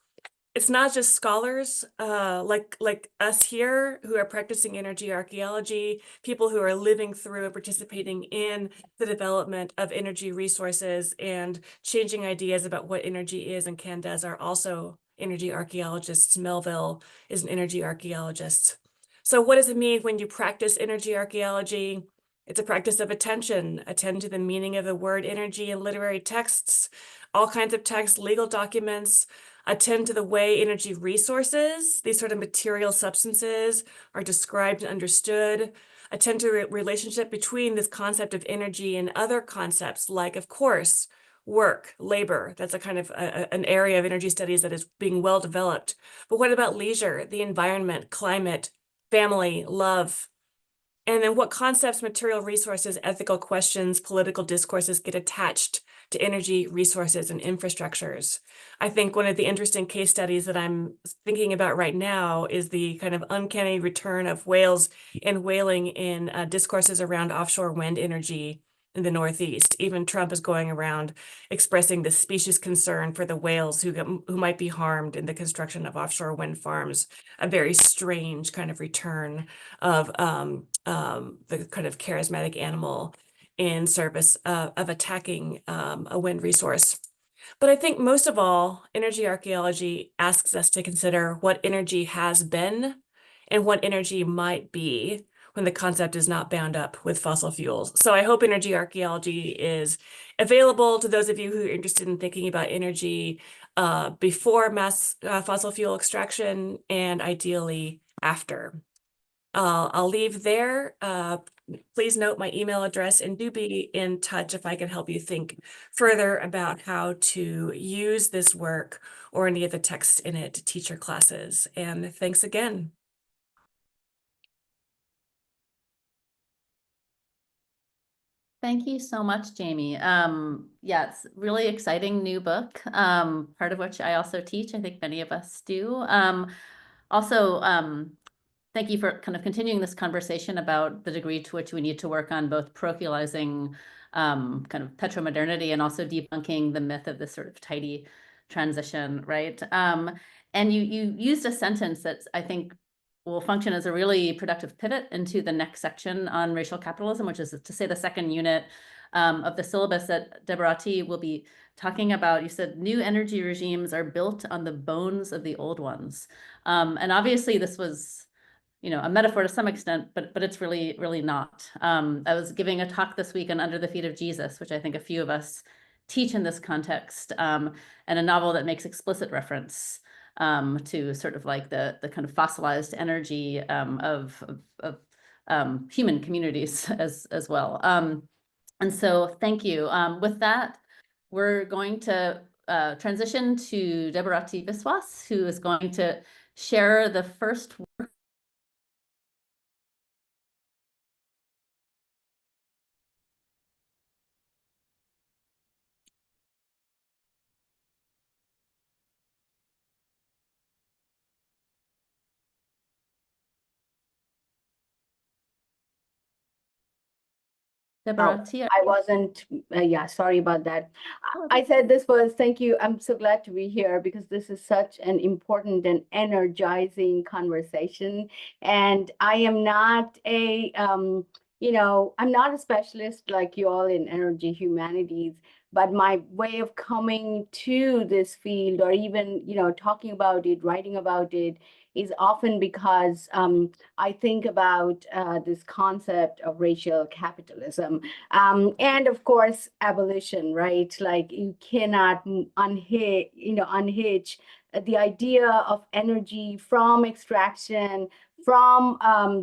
It's not just scholars like us here who are practicing energy archaeology, people who are living through and participating in the development of energy resources and changing ideas about what energy is and can does are also energy archaeologists. Melville is an energy archaeologist. So what does it mean when you practice energy archaeology? It's a practice of attention. Attend to the meaning of the word energy in literary texts, all kinds of texts, legal documents. Attend to the way energy resources, these sort of material substances, are described and understood. Attend to the relationship between this concept of energy and other concepts like, of course, work, labor. That's a kind of an area of energy studies that is being well developed. But what about leisure, the environment, climate, family, love? And then what concepts, material resources, ethical questions, political discourses get attached to energy, resources, and infrastructures? I think one of the interesting case studies that I'm thinking about right now is the kind of uncanny return of whales and whaling in discourses around offshore wind energy in the Northeast. Even Trump is going around expressing the species concern for the whales who might be harmed in the construction of offshore wind farms. A very strange kind of return of the kind of charismatic animal in service of attacking a wind resource. But I think most of all, energy archaeology asks us to consider what energy has been and what energy might be when the concept is not bound up with fossil fuels. So I hope energy archaeology is available to those of you who are interested in thinking about energy before mass fossil fuel extraction and ideally after. I'll leave there. Please note my email address and do be in touch if I can help you think further about how to use this work or any of the text in it to teach your classes. And thanks again. Thank you so much, Jamie. Yeah, it's really exciting new book, part of which I also teach. I think many of us do. Also, thank you for kind of continuing this conversation about the degree to which we need to work on both parochializing kind of petromodernity and also debunking the myth of this sort of tidy transition, right? And you used a sentence that I think will function as a really productive pivot into the next section on racial capitalism, which is to say the second unit of the syllabus that Deborati will be talking about. You said new energy regimes are built on the bones of the old ones. And obviously this was, you know, a metaphor to some extent, but it's really, really not. I was giving a talk this week on Under the Feet of Jesus, which I think a few of us teach in this context, and a novel that makes explicit reference to sort of like the kind of fossilized energy of human communities as well. And so thank you. With that, we're going to transition to Deborati Viswas, who is going to share the first work. Deborati, I wasn't, yeah, sorry about that. I said this was, thank you. I'm so glad to be here because this is such an important and energizing conversation. And I am not a, I'm not a specialist like you all in energy humanities, but my way of coming to this field or even, talking about it, writing about it is often because I think about this concept of racial capitalism and of course abolition, right? Like you cannot unhitch the idea of energy from extraction, from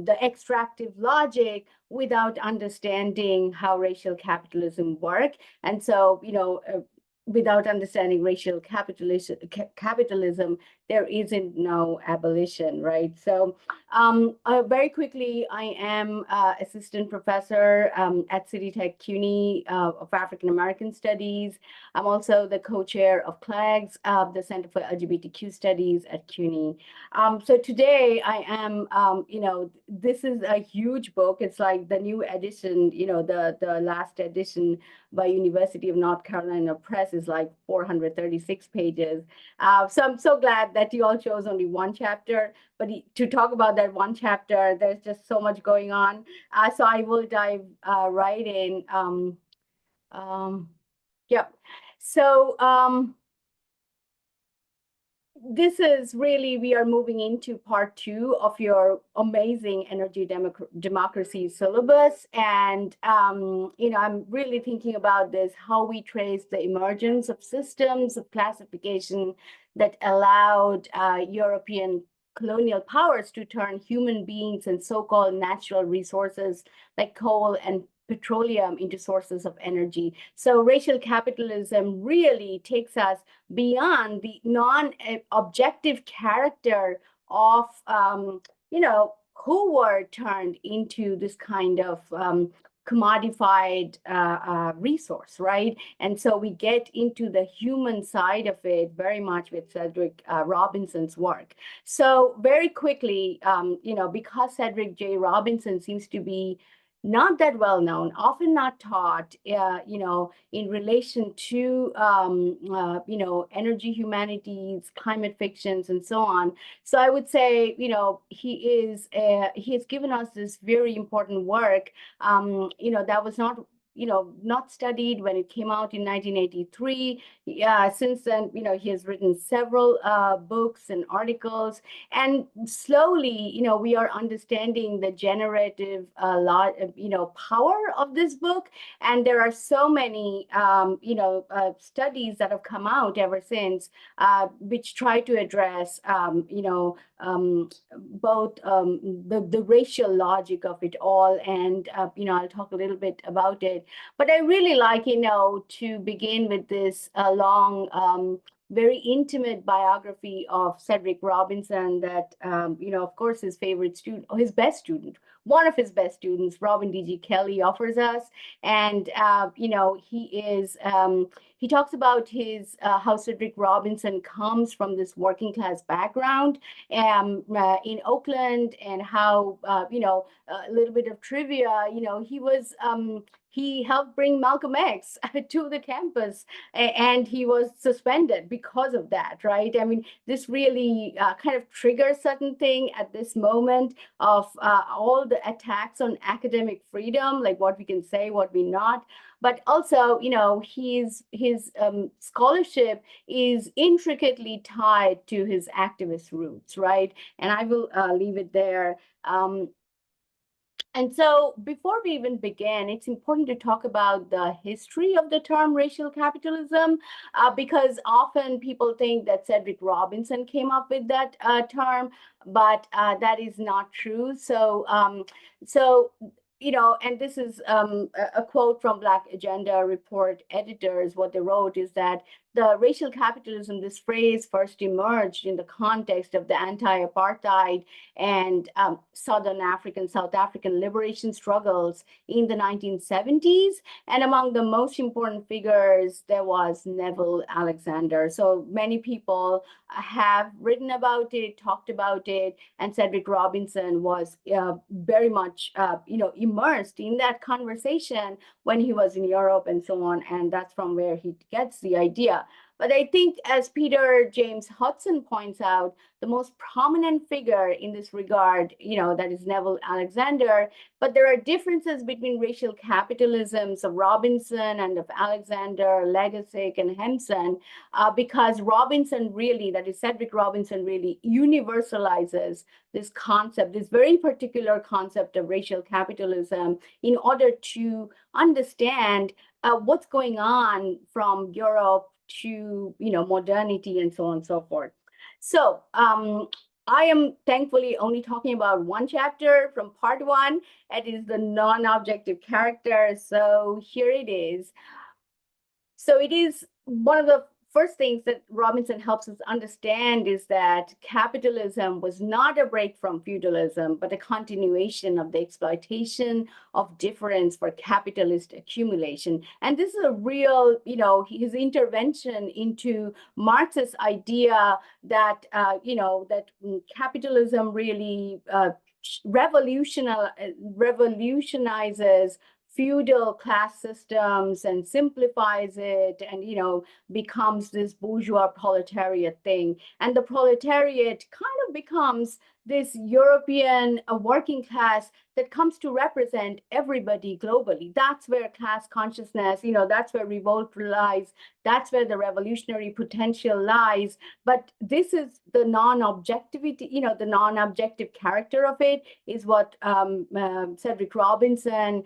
the extractive logic without understanding how racial capitalism work. And so, without understanding racial capitalism, there isn't no abolition, right? So very quickly, I am assistant professor at City Tech CUNY of African American Studies. I'm also the co-chair of CLAGS, the Center for LGBTQ Studies at CUNY. So today I am, this is a huge book. It's like the new edition, the last edition by University of North Carolina Press is like 436 pages. So I'm so glad that you all chose only one chapter, but to talk about that one chapter, there's just so much going on. So I will dive right in. Yeah. So this is really, we are moving into part 2 of your amazing energy democracy syllabus. And, I'm really thinking about this, how we trace the emergence of systems of classification that allowed European colonial powers to turn human beings and so-called natural resources like coal and petroleum into sources of energy. So racial capitalism really takes us beyond the non-objective character of, who were turned into this kind of commodified resource, right? And so we get into the human side of it very much with Cedric Robinson's work. So very quickly, because Cedric J. Robinson seems to be not that well known, often not taught, in relation to, energy humanities, climate fictions, and so on. So I would say, he has given us this very important work, that was not studied when it came out in 1983. Since then, he has written several books and articles, and slowly, we are understanding the generative power of this book. And there are so many, studies that have come out ever since, which try to address, both the racial logic of it all, and I'll talk a little bit about it. But I really like, to begin with this long, very intimate biography of Cedric Robinson that, of course, his favorite student, or his best student, one of his best students, Robin D.G. Kelley, offers us. And, he talks about his how Cedric Robinson comes from this working class background in Oakland, and how, a little bit of trivia, he helped bring Malcolm X to the campus, and he was suspended because of that, right? I mean, this really kind of triggers certain thing at this moment of all the attacks on academic freedom, like what we can say, what we not. But also, his scholarship is intricately tied to his activist roots, right? And I will leave it there. And so before we even begin, it's important to talk about the history of the term racial capitalism, because often people think that Cedric Robinson came up with that term, but that is not true. So, and this is a quote from Black Agenda Report editors. What they wrote is that the racial capitalism, this phrase first emerged in the context of the anti-apartheid and South African liberation struggles in the 1970s. And among the most important figures, there was Neville Alexander. So many people have written about it, talked about it, and Cedric Robinson was very much, immersed in that conversation when he was in Europe and so on. And that's from where he gets the idea. But I think, as Peter James Hudson points out, the most prominent figure in this regard, that is Neville Alexander. But there are differences between racial capitalisms of Robinson and of Alexander, Legasic, and Henson, because Robinson really, that is Cedric Robinson, really universalizes this concept, this very particular concept of racial capitalism, in order to understand what's going on from Europe to modernity and so on and so forth. So I am thankfully only talking about one chapter from part one. It is the non-objective character. So here it is. So it is one of the first things that Robinson helps us understand is that capitalism was not a break from feudalism, but a continuation of the exploitation of difference for capitalist accumulation. And this is a real, his intervention into Marx's idea that, that capitalism really revolutionizes feudal class systems and simplifies it, and becomes this bourgeois proletariat thing. And the proletariat kind of becomes this European working class that comes to represent everybody globally. That's where class consciousness, that's where revolt lies. That's where the revolutionary potential lies. But this is the non-objectivity, the non-objective character of it is what Cedric Robinson,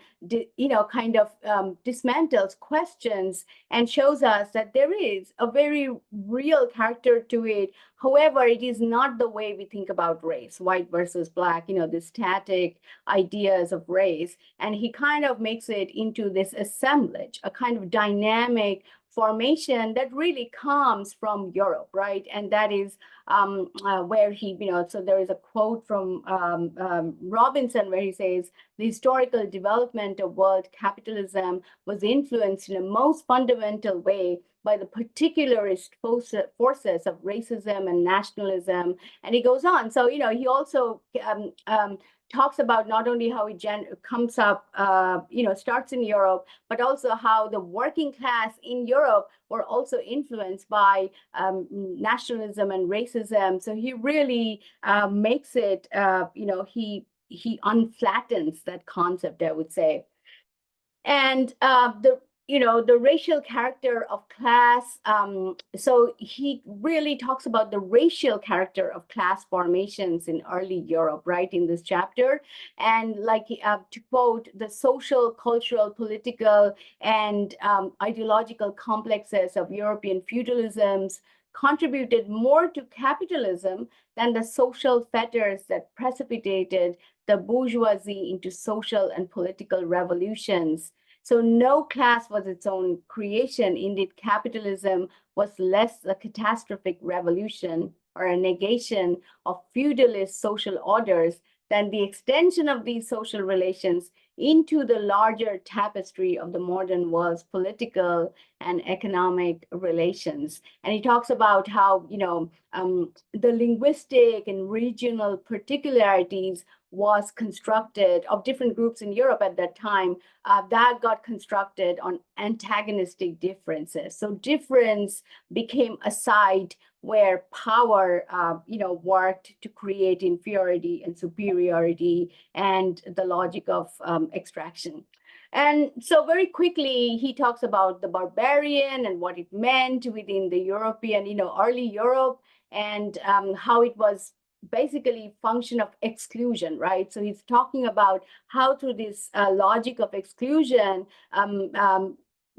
kind of dismantles, questions, and shows us that there is a very real character to it. However, it is not the way we think about race, white versus black, the static ideas of race. And he kind of makes it into this assemblage, a kind of dynamic formation that really comes from Europe, right? And that is where he, so there is a quote from Robinson where he says, the historical development of world capitalism was influenced in a most fundamental way by the particularist forces of racism and nationalism. And he goes on. So, he also talks about not only how it comes up, starts in Europe, but also how the working class in Europe were also influenced by nationalism and racism. So he really makes it, he unflattens that concept, I would say. And the racial character of class. So he really talks about the racial character of class formations in early Europe, right, in this chapter. And to quote, the social, cultural, political, and ideological complexes of European feudalisms contributed more to capitalism than the social fetters that precipitated the bourgeoisie into social and political revolutions. So no class was its own creation. Indeed, capitalism was less a catastrophic revolution or a negation of feudalist social orders than the extension of these social relations into the larger tapestry of the modern world's political and economic relations. And he talks about how, the linguistic and regional particularities was constructed of different groups in Europe at that time, that got constructed on antagonistic differences. So difference became a side where power, worked to create inferiority and superiority and the logic of extraction. And so very quickly, he talks about the barbarian and what it meant within the European, early Europe, and how it was basically function of exclusion, right? So he's talking about how through this logic of exclusion,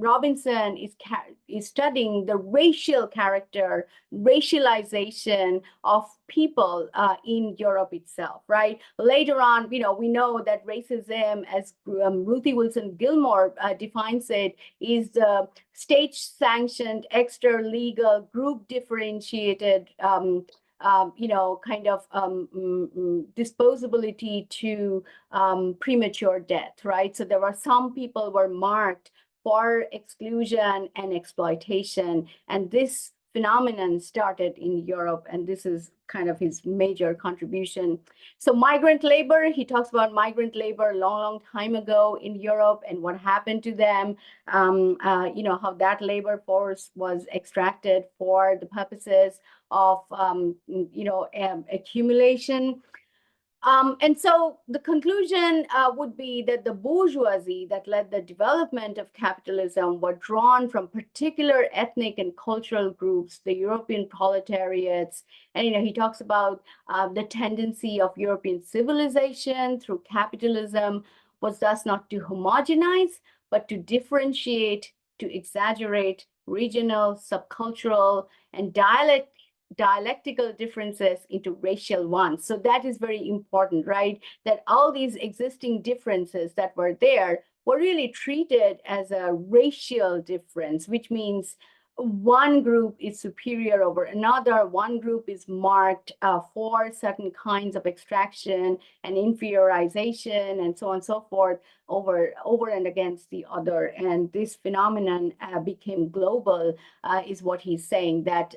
Robinson is studying the racial character, racialization of people in Europe itself, right? Later on, we know that racism, as Ruthie Wilson Gilmore defines it, is the state-sanctioned, extra-legal, group-differentiated disposability to premature death, right? So there were some people were marked for exclusion and exploitation, and this phenomenon started in Europe, and this is kind of his major contribution. So migrant labor, he talks about migrant labor a long time ago in Europe and what happened to them, how that labor force was extracted for the purposes of, accumulation. And so the conclusion would be that the bourgeoisie that led the development of capitalism were drawn from particular ethnic and cultural groups, the European proletariats. And, he talks about the tendency of European civilization through capitalism was thus not to homogenize, but to differentiate, to exaggerate regional, subcultural, and dialectical differences into racial ones. So that is very important, right? That all these existing differences that were there were really treated as a racial difference, which means one group is superior over another, one group is marked for certain kinds of extraction and inferiorization and so on and so forth over and against the other. And this phenomenon became global, is what he's saying, that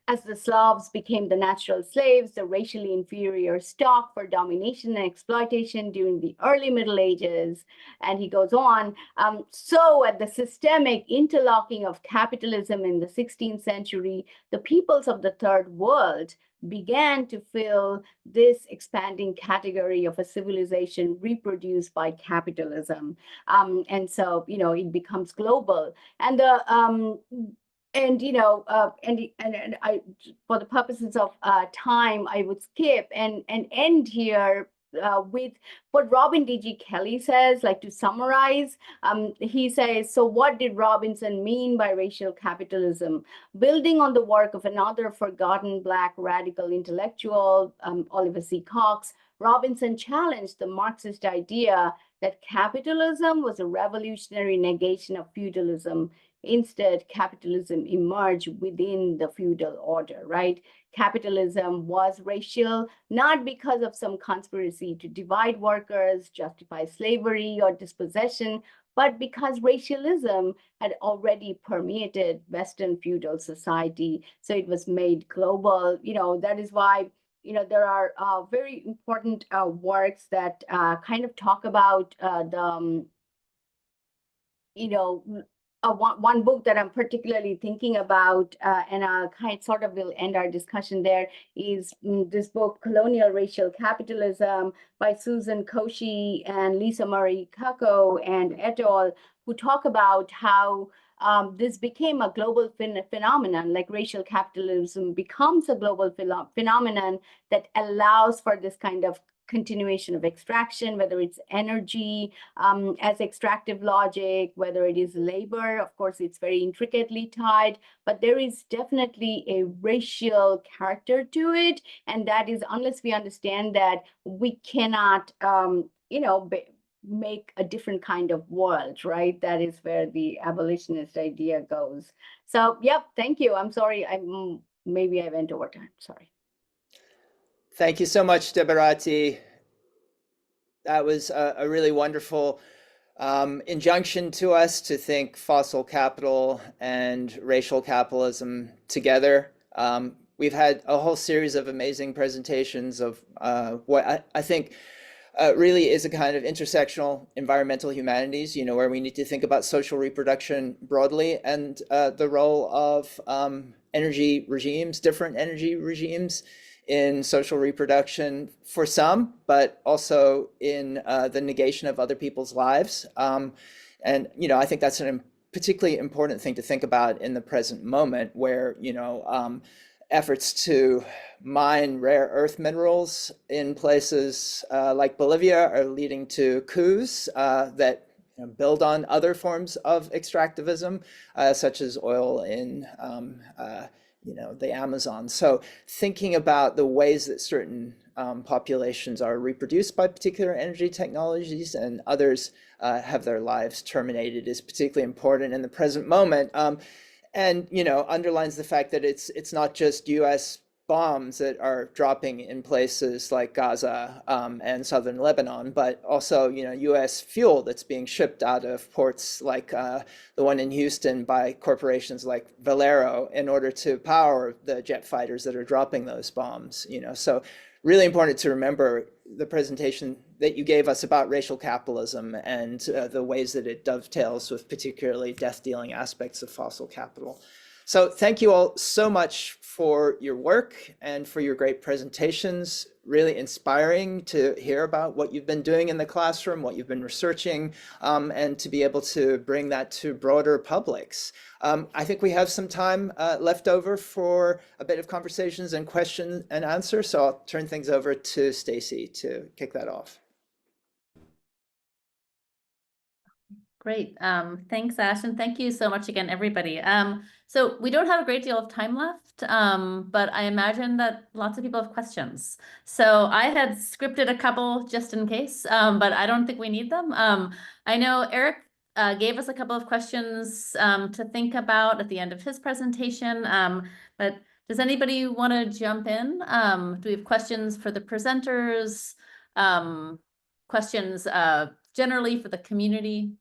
as the Slavs became the natural slaves, the racially inferior stock for domination and exploitation during the early Middle Ages. And he goes on, so at the systemic interlocking of capitalism in the 16th century, the peoples of the Third World began to fill this expanding category of a civilization reproduced by capitalism. And so, it becomes global. And I, for the purposes of time, I would skip and end here with what Robin D.G. Kelly says, like to summarize. He says, so what did Robinson mean by racial capitalism? Building on the work of another forgotten Black radical intellectual, Oliver C. Cox, Robinson challenged the Marxist idea that capitalism was a revolutionary negation of feudalism. Instead, capitalism emerged within the feudal order, right? Capitalism was racial, not because of some conspiracy to divide workers, justify slavery or dispossession, but because racialism had already permeated Western feudal society. So it was made global. That is why there are very important works that kind of talk about one book that I'm particularly thinking about, and I'll sort of will end our discussion there, is this book, Colonial Racial Capitalism, by Susan Koshy and Lisa Marie Kako and et al., who talk about how this became a global phenomenon, like racial capitalism becomes a global phenomenon that allows for this kind of continuation of extraction, whether it's energy as extractive logic, whether it is labor. Of course, it's very intricately tied, but there is definitely a racial character to it. And that is, unless we understand that, we cannot, make a different kind of world, right? That is where the abolitionist idea goes. So, yep, thank you. I'm sorry, maybe I went over time, sorry. Thank you so much, Debarati. That was a really wonderful injunction to us to think fossil capital and racial capitalism together. We've had a whole series of amazing presentations of what I think really is a kind of intersectional environmental humanities, where we need to think about social reproduction broadly and the role of energy regimes, different energy regimes in social reproduction for some, but also in the negation of other people's lives. And, I think that's a particularly important thing to think about in the present moment where, efforts to mine rare earth minerals in places like Bolivia are leading to coups that build on other forms of extractivism, such as oil in the Amazon. So thinking about the ways that certain populations are reproduced by particular energy technologies and others have their lives terminated is particularly important in the present moment. And underlines the fact that it's not just U.S. bombs that are dropping in places like Gaza and southern Lebanon, but also U.S. fuel that's being shipped out of ports like the one in Houston by corporations like Valero in order to power the jet fighters that are dropping those bombs. So really important to remember the presentation that you gave us about racial capitalism and the ways that it dovetails with particularly death-dealing aspects of fossil capital. So thank you all so much for your work and for your great presentations. Really inspiring to hear about what you've been doing in the classroom, what you've been researching, and to be able to bring that to broader publics. I think we have some time left over for a bit of conversations and question and answer. So I'll turn things over to Stacy to kick that off. Great. Thanks, Ash, and thank you so much again, everybody. So we don't have a great deal of time left, but I imagine that lots of people have questions. So I had scripted a couple just in case, but I don't think we need them. I know Eric gave us a couple of questions to think about at the end of his presentation, but does anybody want to jump in? Do we have questions for the presenters? Questions generally for the community?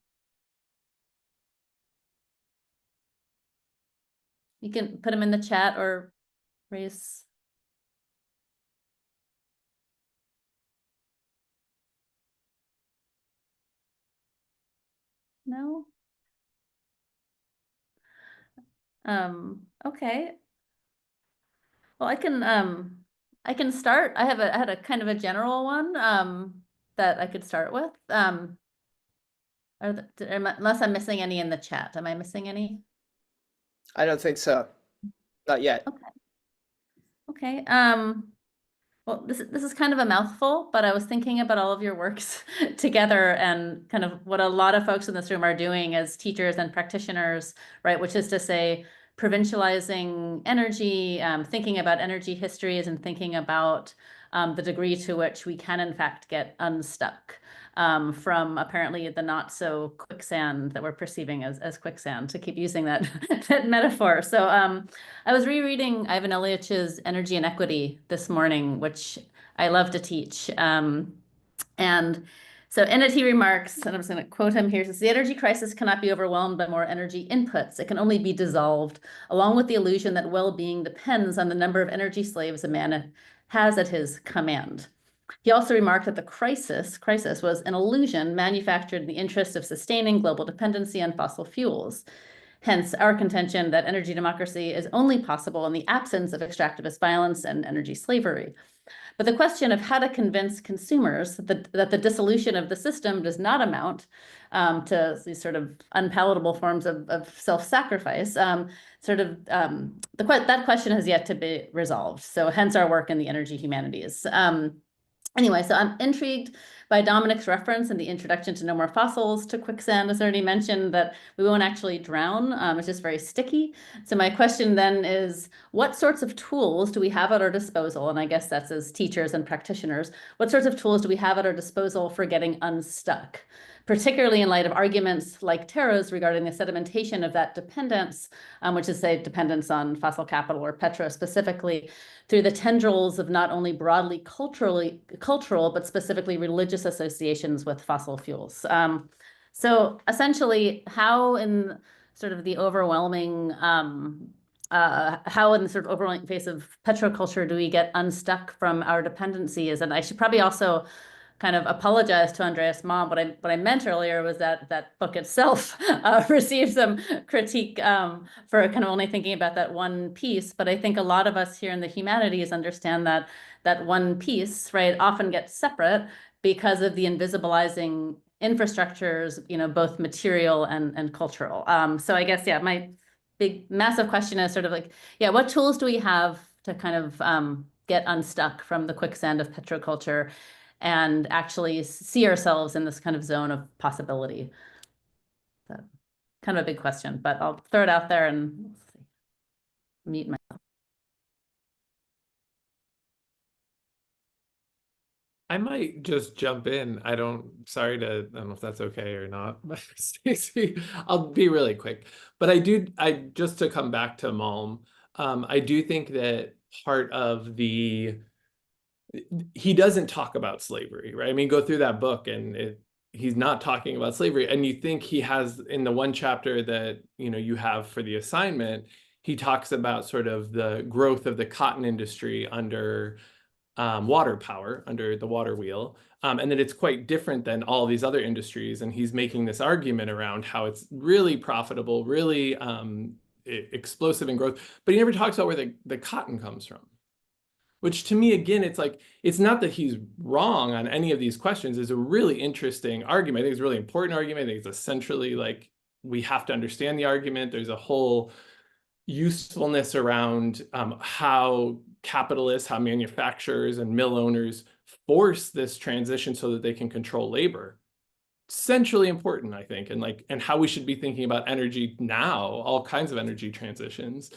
You can put them in the chat or raise. No? Okay. Well, I can I can start. I had a kind of a general one that I could start with. Unless I'm missing any in the chat. Am I missing any? I don't think so. Not yet. Okay. Well, this is kind of a mouthful, but I was thinking about all of your works together and kind of what a lot of folks in this room are doing as teachers and practitioners, right? Which is to say, provincializing energy, thinking about energy histories, and thinking about the degree to which we can, in fact, get unstuck from apparently the not so quicksand that we're perceiving as quicksand, to keep using that, that metaphor. So I was rereading Ivan Ilyich's Energy and Equity this morning, which I love to teach. And so in it, he remarks, and I'm just going to quote him here, says, the energy crisis cannot be overwhelmed by more energy inputs. It can only be dissolved, along with the illusion that well-being depends on the number of energy slaves a man has at his command. He also remarked that the crisis was an illusion manufactured in the interest of sustaining global dependency on fossil fuels. Hence, our contention that energy democracy is only possible in the absence of extractivist violence and energy slavery. But the question of how to convince consumers that the dissolution of the system does not amount to these sort of unpalatable forms of self-sacrifice, that question has yet to be resolved. So hence our work in the energy humanities. Anyway, so I'm intrigued by Dominic's reference in the introduction to No More Fossils to quicksand, as already mentioned, that we won't actually drown. It's just very sticky. So my question then is, what sorts of tools do we have at our disposal? And I guess that's as teachers and practitioners, what sorts of tools do we have at our disposal for getting unstuck? Particularly in light of arguments like Tara's regarding the sedimentation of that dependence, which is, say, dependence on fossil capital or petro specifically, through the tendrils of not only broadly cultural, but specifically religious associations with fossil fuels. So essentially, how in sort of the overwhelming, how in the sort of overwhelming face of petroculture do we get unstuck from our dependencies? And I should probably also kind of apologize to Andreas Malm. What I meant earlier was that that book itself received some critique for kind of only thinking about that one piece. But I think a lot of us here in the humanities understand that that one piece, right, often gets separate because of the invisibilizing infrastructures, you know, both material and cultural. So I guess, yeah, my big massive question is sort of like, yeah, what tools do we have to kind of get unstuck from the quicksand of petroculture and actually see ourselves in this kind of zone of possibility? So, kind of a big question, but I'll throw it out there and mute myself. I might just jump in. I don't know if that's okay or not, but Stacey, I'll be really quick. But just to come back to Malm, I do think that part of he doesn't talk about slavery, right? I mean, go through that book and he's not talking about slavery. And you think he has, in the one chapter that, you know, you have for the assignment, he talks about sort of the growth of the cotton industry under water power, under the water wheel, and that it's quite different than all these other industries. And he's making this argument around how it's really profitable, really explosive in growth, but he never talks about where the cotton comes from. Which to me, again, it's like, it's not that he's wrong on any of these questions. It's a really interesting argument. I think it's a really important argument. I think it's essentially like, we have to understand the argument. There's a whole usefulness around how capitalists, how manufacturers and mill owners force this transition so that they can control labor. Centrally important, I think, and how we should be thinking about energy now, all kinds of energy transitions,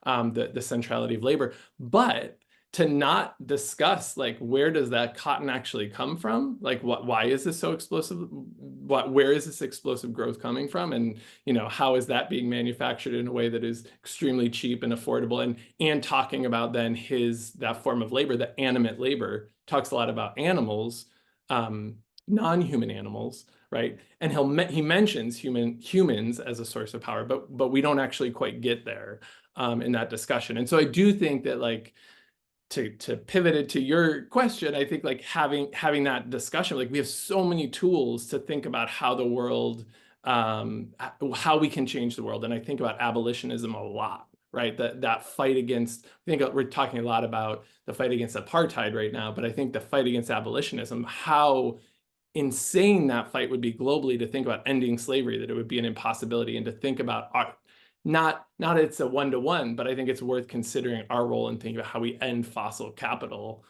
the centrality of labor. But to not discuss, like, where does that cotton actually come from? Like, why is this so explosive? Where is this explosive growth coming from? And, you know, how is that being manufactured in a way that is extremely cheap and affordable? And talking about then that form of labor, the animate labor, talks a lot about animals, non-human animals, right? And he mentions humans as a source of power, but we don't actually quite get there in that discussion. And so I do think that, like, to pivot it to your question, I think, like, having that discussion, like, we have so many tools to think about how the world, how we can change the world. And I think about abolitionism a lot, right? That fight against, I think we're talking a lot about the fight against apartheid right now, but I think the fight against abolitionism, how insane that fight would be globally to think about ending slavery, that it would be an impossibility, and to think about not it's a one-to-one, but I think it's worth considering our role in thinking about how we end fossil capital.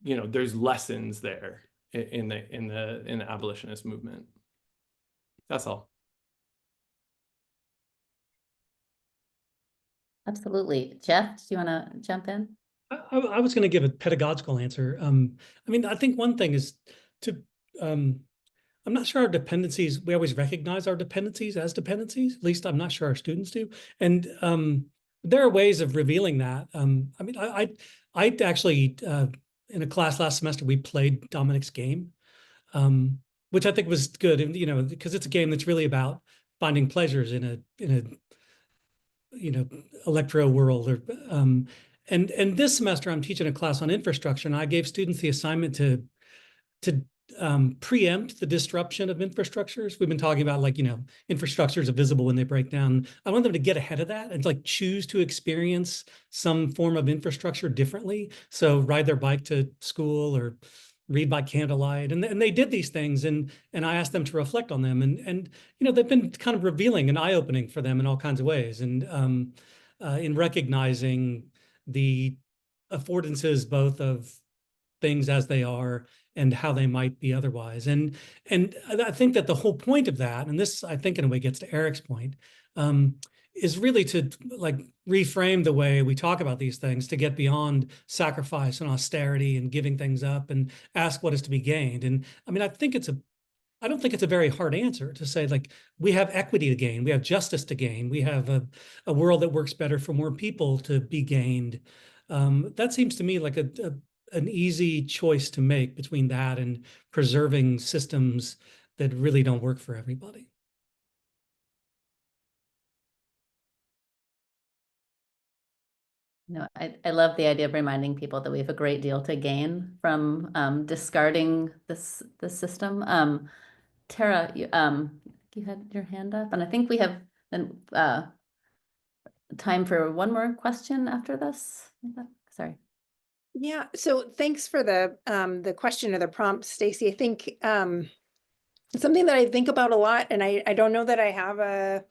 There's lessons there in the abolitionist movement. That's all. Absolutely. Jeff, do you want to jump in? I was going to give a pedagogical answer. I mean, I think one thing is to, I'm not sure our dependencies, we always recognize our dependencies as dependencies. At least I'm not sure our students do. And there are ways of revealing that. I mean, I actually, in a class last semester, we played Dominic's game, which I think was good. And, because it's a game that's really about finding pleasures in a electro world. Or and this semester I'm teaching a class on infrastructure, and I gave students the assignment to preempt the disruption of infrastructures. We've been talking about infrastructures are visible when they break down. I want them to get ahead of that and choose to experience some form of infrastructure differently. So ride their bike to school or read by candlelight, and they did these things, and I asked them to reflect on them, and they've been kind of revealing and eye-opening for them in all kinds of ways, and in recognizing the affordances both of things as they are and how they might be otherwise, and I think that the whole point of that, and this I think in a way gets to Eric's point, is really to reframe the way we talk about these things, to get beyond sacrifice and austerity and giving things up, and ask what is to be gained. And I mean, I don't think it's a very hard answer to say, we have equity to gain, we have justice to gain, we have a world that works better for more people to be gained. That seems to me like an easy choice to make between that and preserving systems that really don't work for everybody. No, I love the idea of reminding people that we have a great deal to gain from discarding this system. Tara, you had your hand up, and I think we have time for one more question after this. Sorry. Yeah, so thanks for the question or the prompt, Stacy. I think it's something that I think about a lot, and I don't know that I have a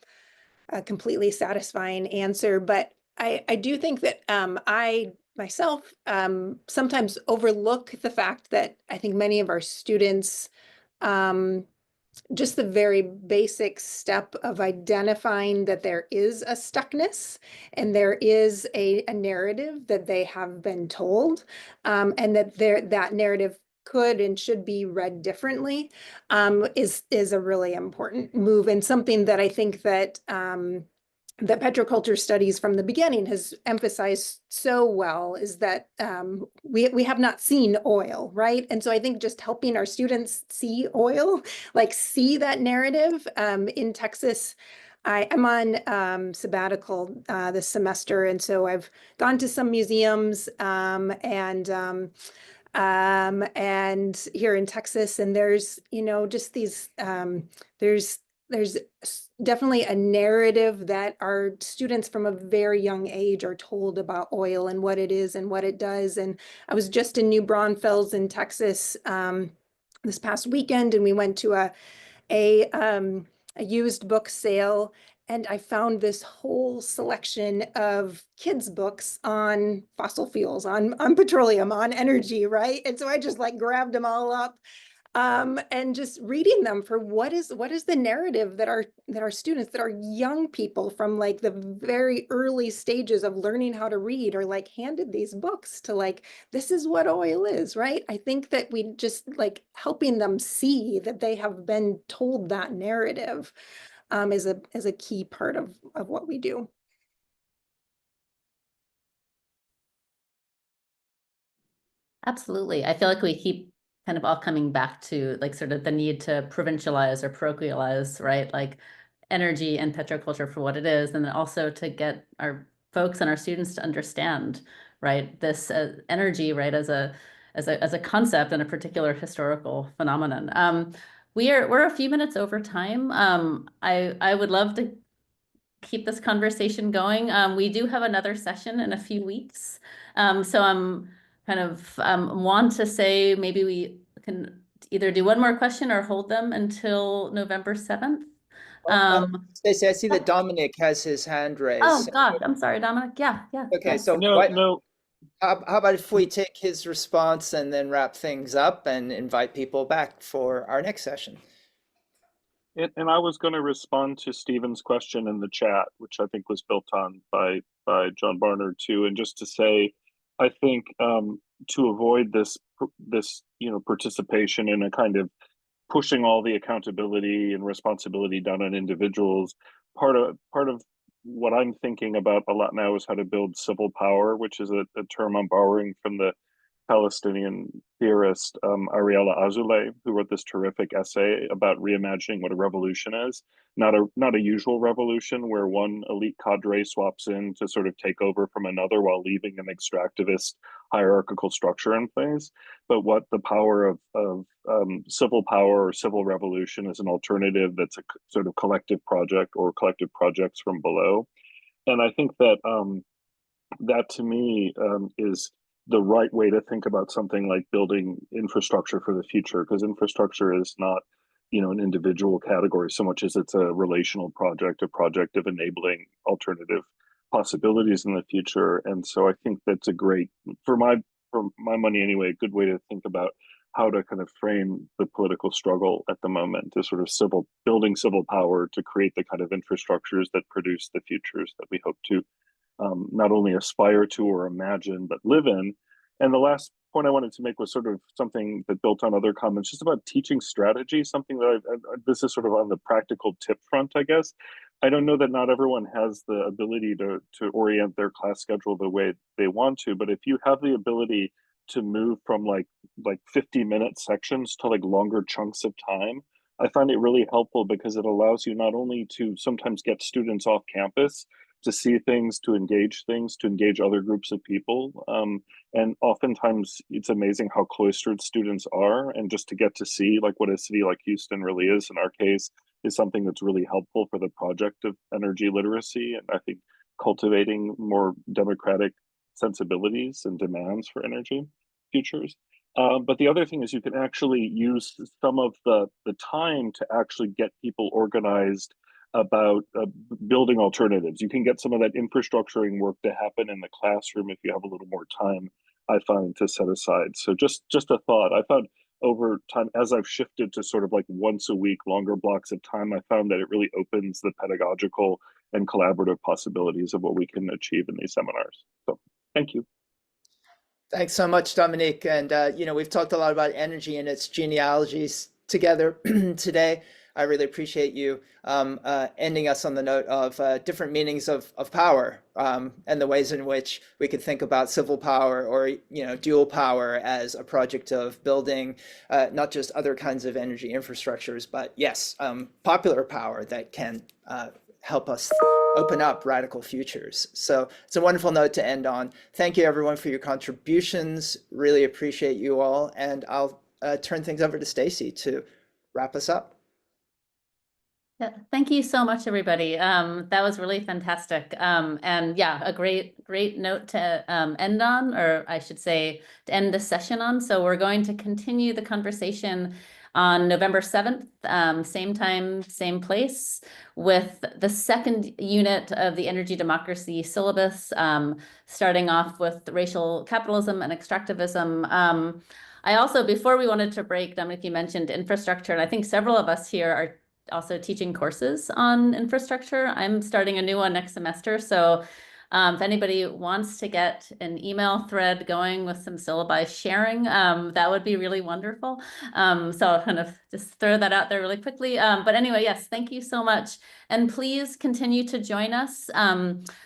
completely satisfying answer, but I do think that I myself sometimes overlook the fact that I think many of our students, just the very basic step of identifying that there is a stuckness and there is a narrative that they have been told, and that that narrative could and should be read differently, is a really important move, and something that I think that that petroculture studies from the beginning has emphasized so well, is that we have not seen oil, right? And so I think just helping our students see oil, see that narrative. In Texas, I'm on sabbatical this semester, and so I've gone to some museums and here in Texas, and there's just these there's definitely a narrative that our students from a very young age are told about oil and what it is and what it does. And I was just in New Braunfels in Texas this past weekend, and we went to a used book sale, and I found this whole selection of kids' books on fossil fuels, on petroleum, on energy, right? And so I just grabbed them all up. And just reading them for what is the narrative that our students, that our young people from the very early stages of learning how to read are handed these books to this is what oil is, right? I think that we just helping them see that they have been told that narrative is a key part of what we do. Absolutely. I feel like we keep kind of all coming back to sort of the need to provincialize or parochialize, right? Energy and petroculture for what it is, and then also to get our folks and our students to understand, right, this energy, right, as a concept and a particular historical phenomenon. We're a few minutes over time. I would love to keep this conversation going. We do have another session in a few weeks. So I'm kind of want to say maybe we can either do one more question or hold them until November 7th. Stacey, I see that Dominic has his hand raised. Oh gosh, I'm sorry, Dominic. Yeah. Okay, yes. so No. how about if we take his response and then wrap things up and invite people back for our next session? And I was going to respond to Stephen's question in the chat, which I think was built on by John Barnard too, and just to say, I think to avoid this participation in a kind of pushing all the accountability and responsibility down on individuals, part of what I'm thinking about a lot now is how to build civil power, which is a term I'm borrowing from the Palestinian theorist Ariella Azoulay, who wrote this terrific essay about reimagining what a revolution is. Not a usual revolution where one elite cadre swaps in to sort of take over from another while leaving an extractivist hierarchical structure in place, but what the power of civil power or civil revolution is an alternative that's a sort of collective project or collective projects from below. And I think that that to me is the right way to think about something like building infrastructure for the future, because infrastructure is not, an individual category so much as it's a relational project, a project of enabling alternative possibilities in the future. And so I think that's a great, for my money anyway, a good way to think about how to kind of frame the political struggle at the moment, to sort of building civil power to create the kind of infrastructures that produce the futures that we hope to not only aspire to or imagine, but live in. And the last point I wanted to make was sort of something that built on other comments, just about teaching strategy, something that this is sort of on the practical tip front, I guess. I don't know that not everyone has the ability to orient their class schedule the way they want to, but if you have the ability to move from like 50-minute sections to like longer chunks of time, I find it really helpful because it allows you not only to sometimes get students off campus, to see things, to engage other groups of people. And oftentimes it's amazing how cloistered students are. And just to get to see like what a city like Houston really is in our case is something that's really helpful for the project of energy literacy. And I think cultivating more democratic sensibilities and demands for energy futures. But the other thing is you can actually use some of the time to actually get people organized about building alternatives. You can get some of that infrastructuring work to happen in the classroom if you have a little more time, I find, to set aside. So just a thought. I found over time, as I've shifted to sort of like once a week, longer blocks of time, I found that it really opens the pedagogical and collaborative possibilities of what we can achieve in these seminars. So thank you. Thanks so much, Dominique. And, we've talked a lot about energy and its genealogies together today. I really appreciate you ending us on the note of different meanings of power and the ways in which we could think about civil power or, dual power as a project of building not just other kinds of energy infrastructures, but yes, popular power that can help us open up radical futures. So it's a wonderful note to end on. Thank you, everyone, for your contributions. Really appreciate you all. And I'll turn things over to Stacey to wrap us up. Yeah, thank you so much, everybody. That was really fantastic. And yeah, a great note to end on, or I should say to end the session on. So we're going to continue the conversation on November 7th, same time, same place, with the second unit of the energy democracy syllabus, starting off with racial capitalism and extractivism. I also, before we wanted to break, Dominic, you mentioned infrastructure, and I think several of us here are also teaching courses on infrastructure. I'm starting a new one next semester. So if anybody wants to get an email thread going with some syllabi sharing, that would be really wonderful. So I'll kind of just throw that out there really quickly. But anyway, yes, thank you so much. And please continue to join us.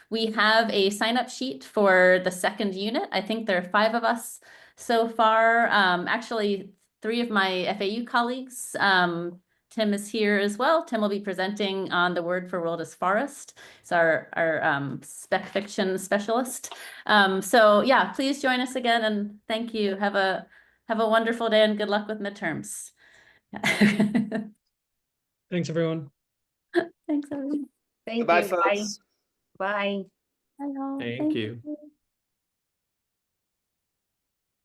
We have a sign-up sheet for the second unit. I think there are 5 of us so far. Actually, 3 of my FAU colleagues. Tim is here as well. Tim will be presenting on the word for world is forest. It's our spec fiction specialist. So yeah, please join us again, and thank you. Have a wonderful day and good luck with midterms. Thanks, everyone. Thanks, everyone. Thank Bye, you. Bye. folks. Bye. Bye, y'all. Thank you.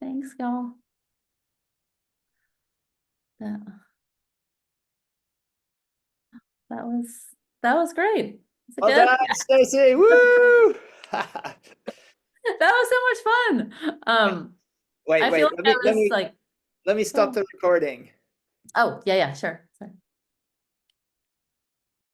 Thanks, y'all. That, that was great. Was it Well good? done, Stacy. Woo! That was so much fun. Wait, I wait. feel like I was like, Let me stop the recording. oh, yeah, sure. Sorry.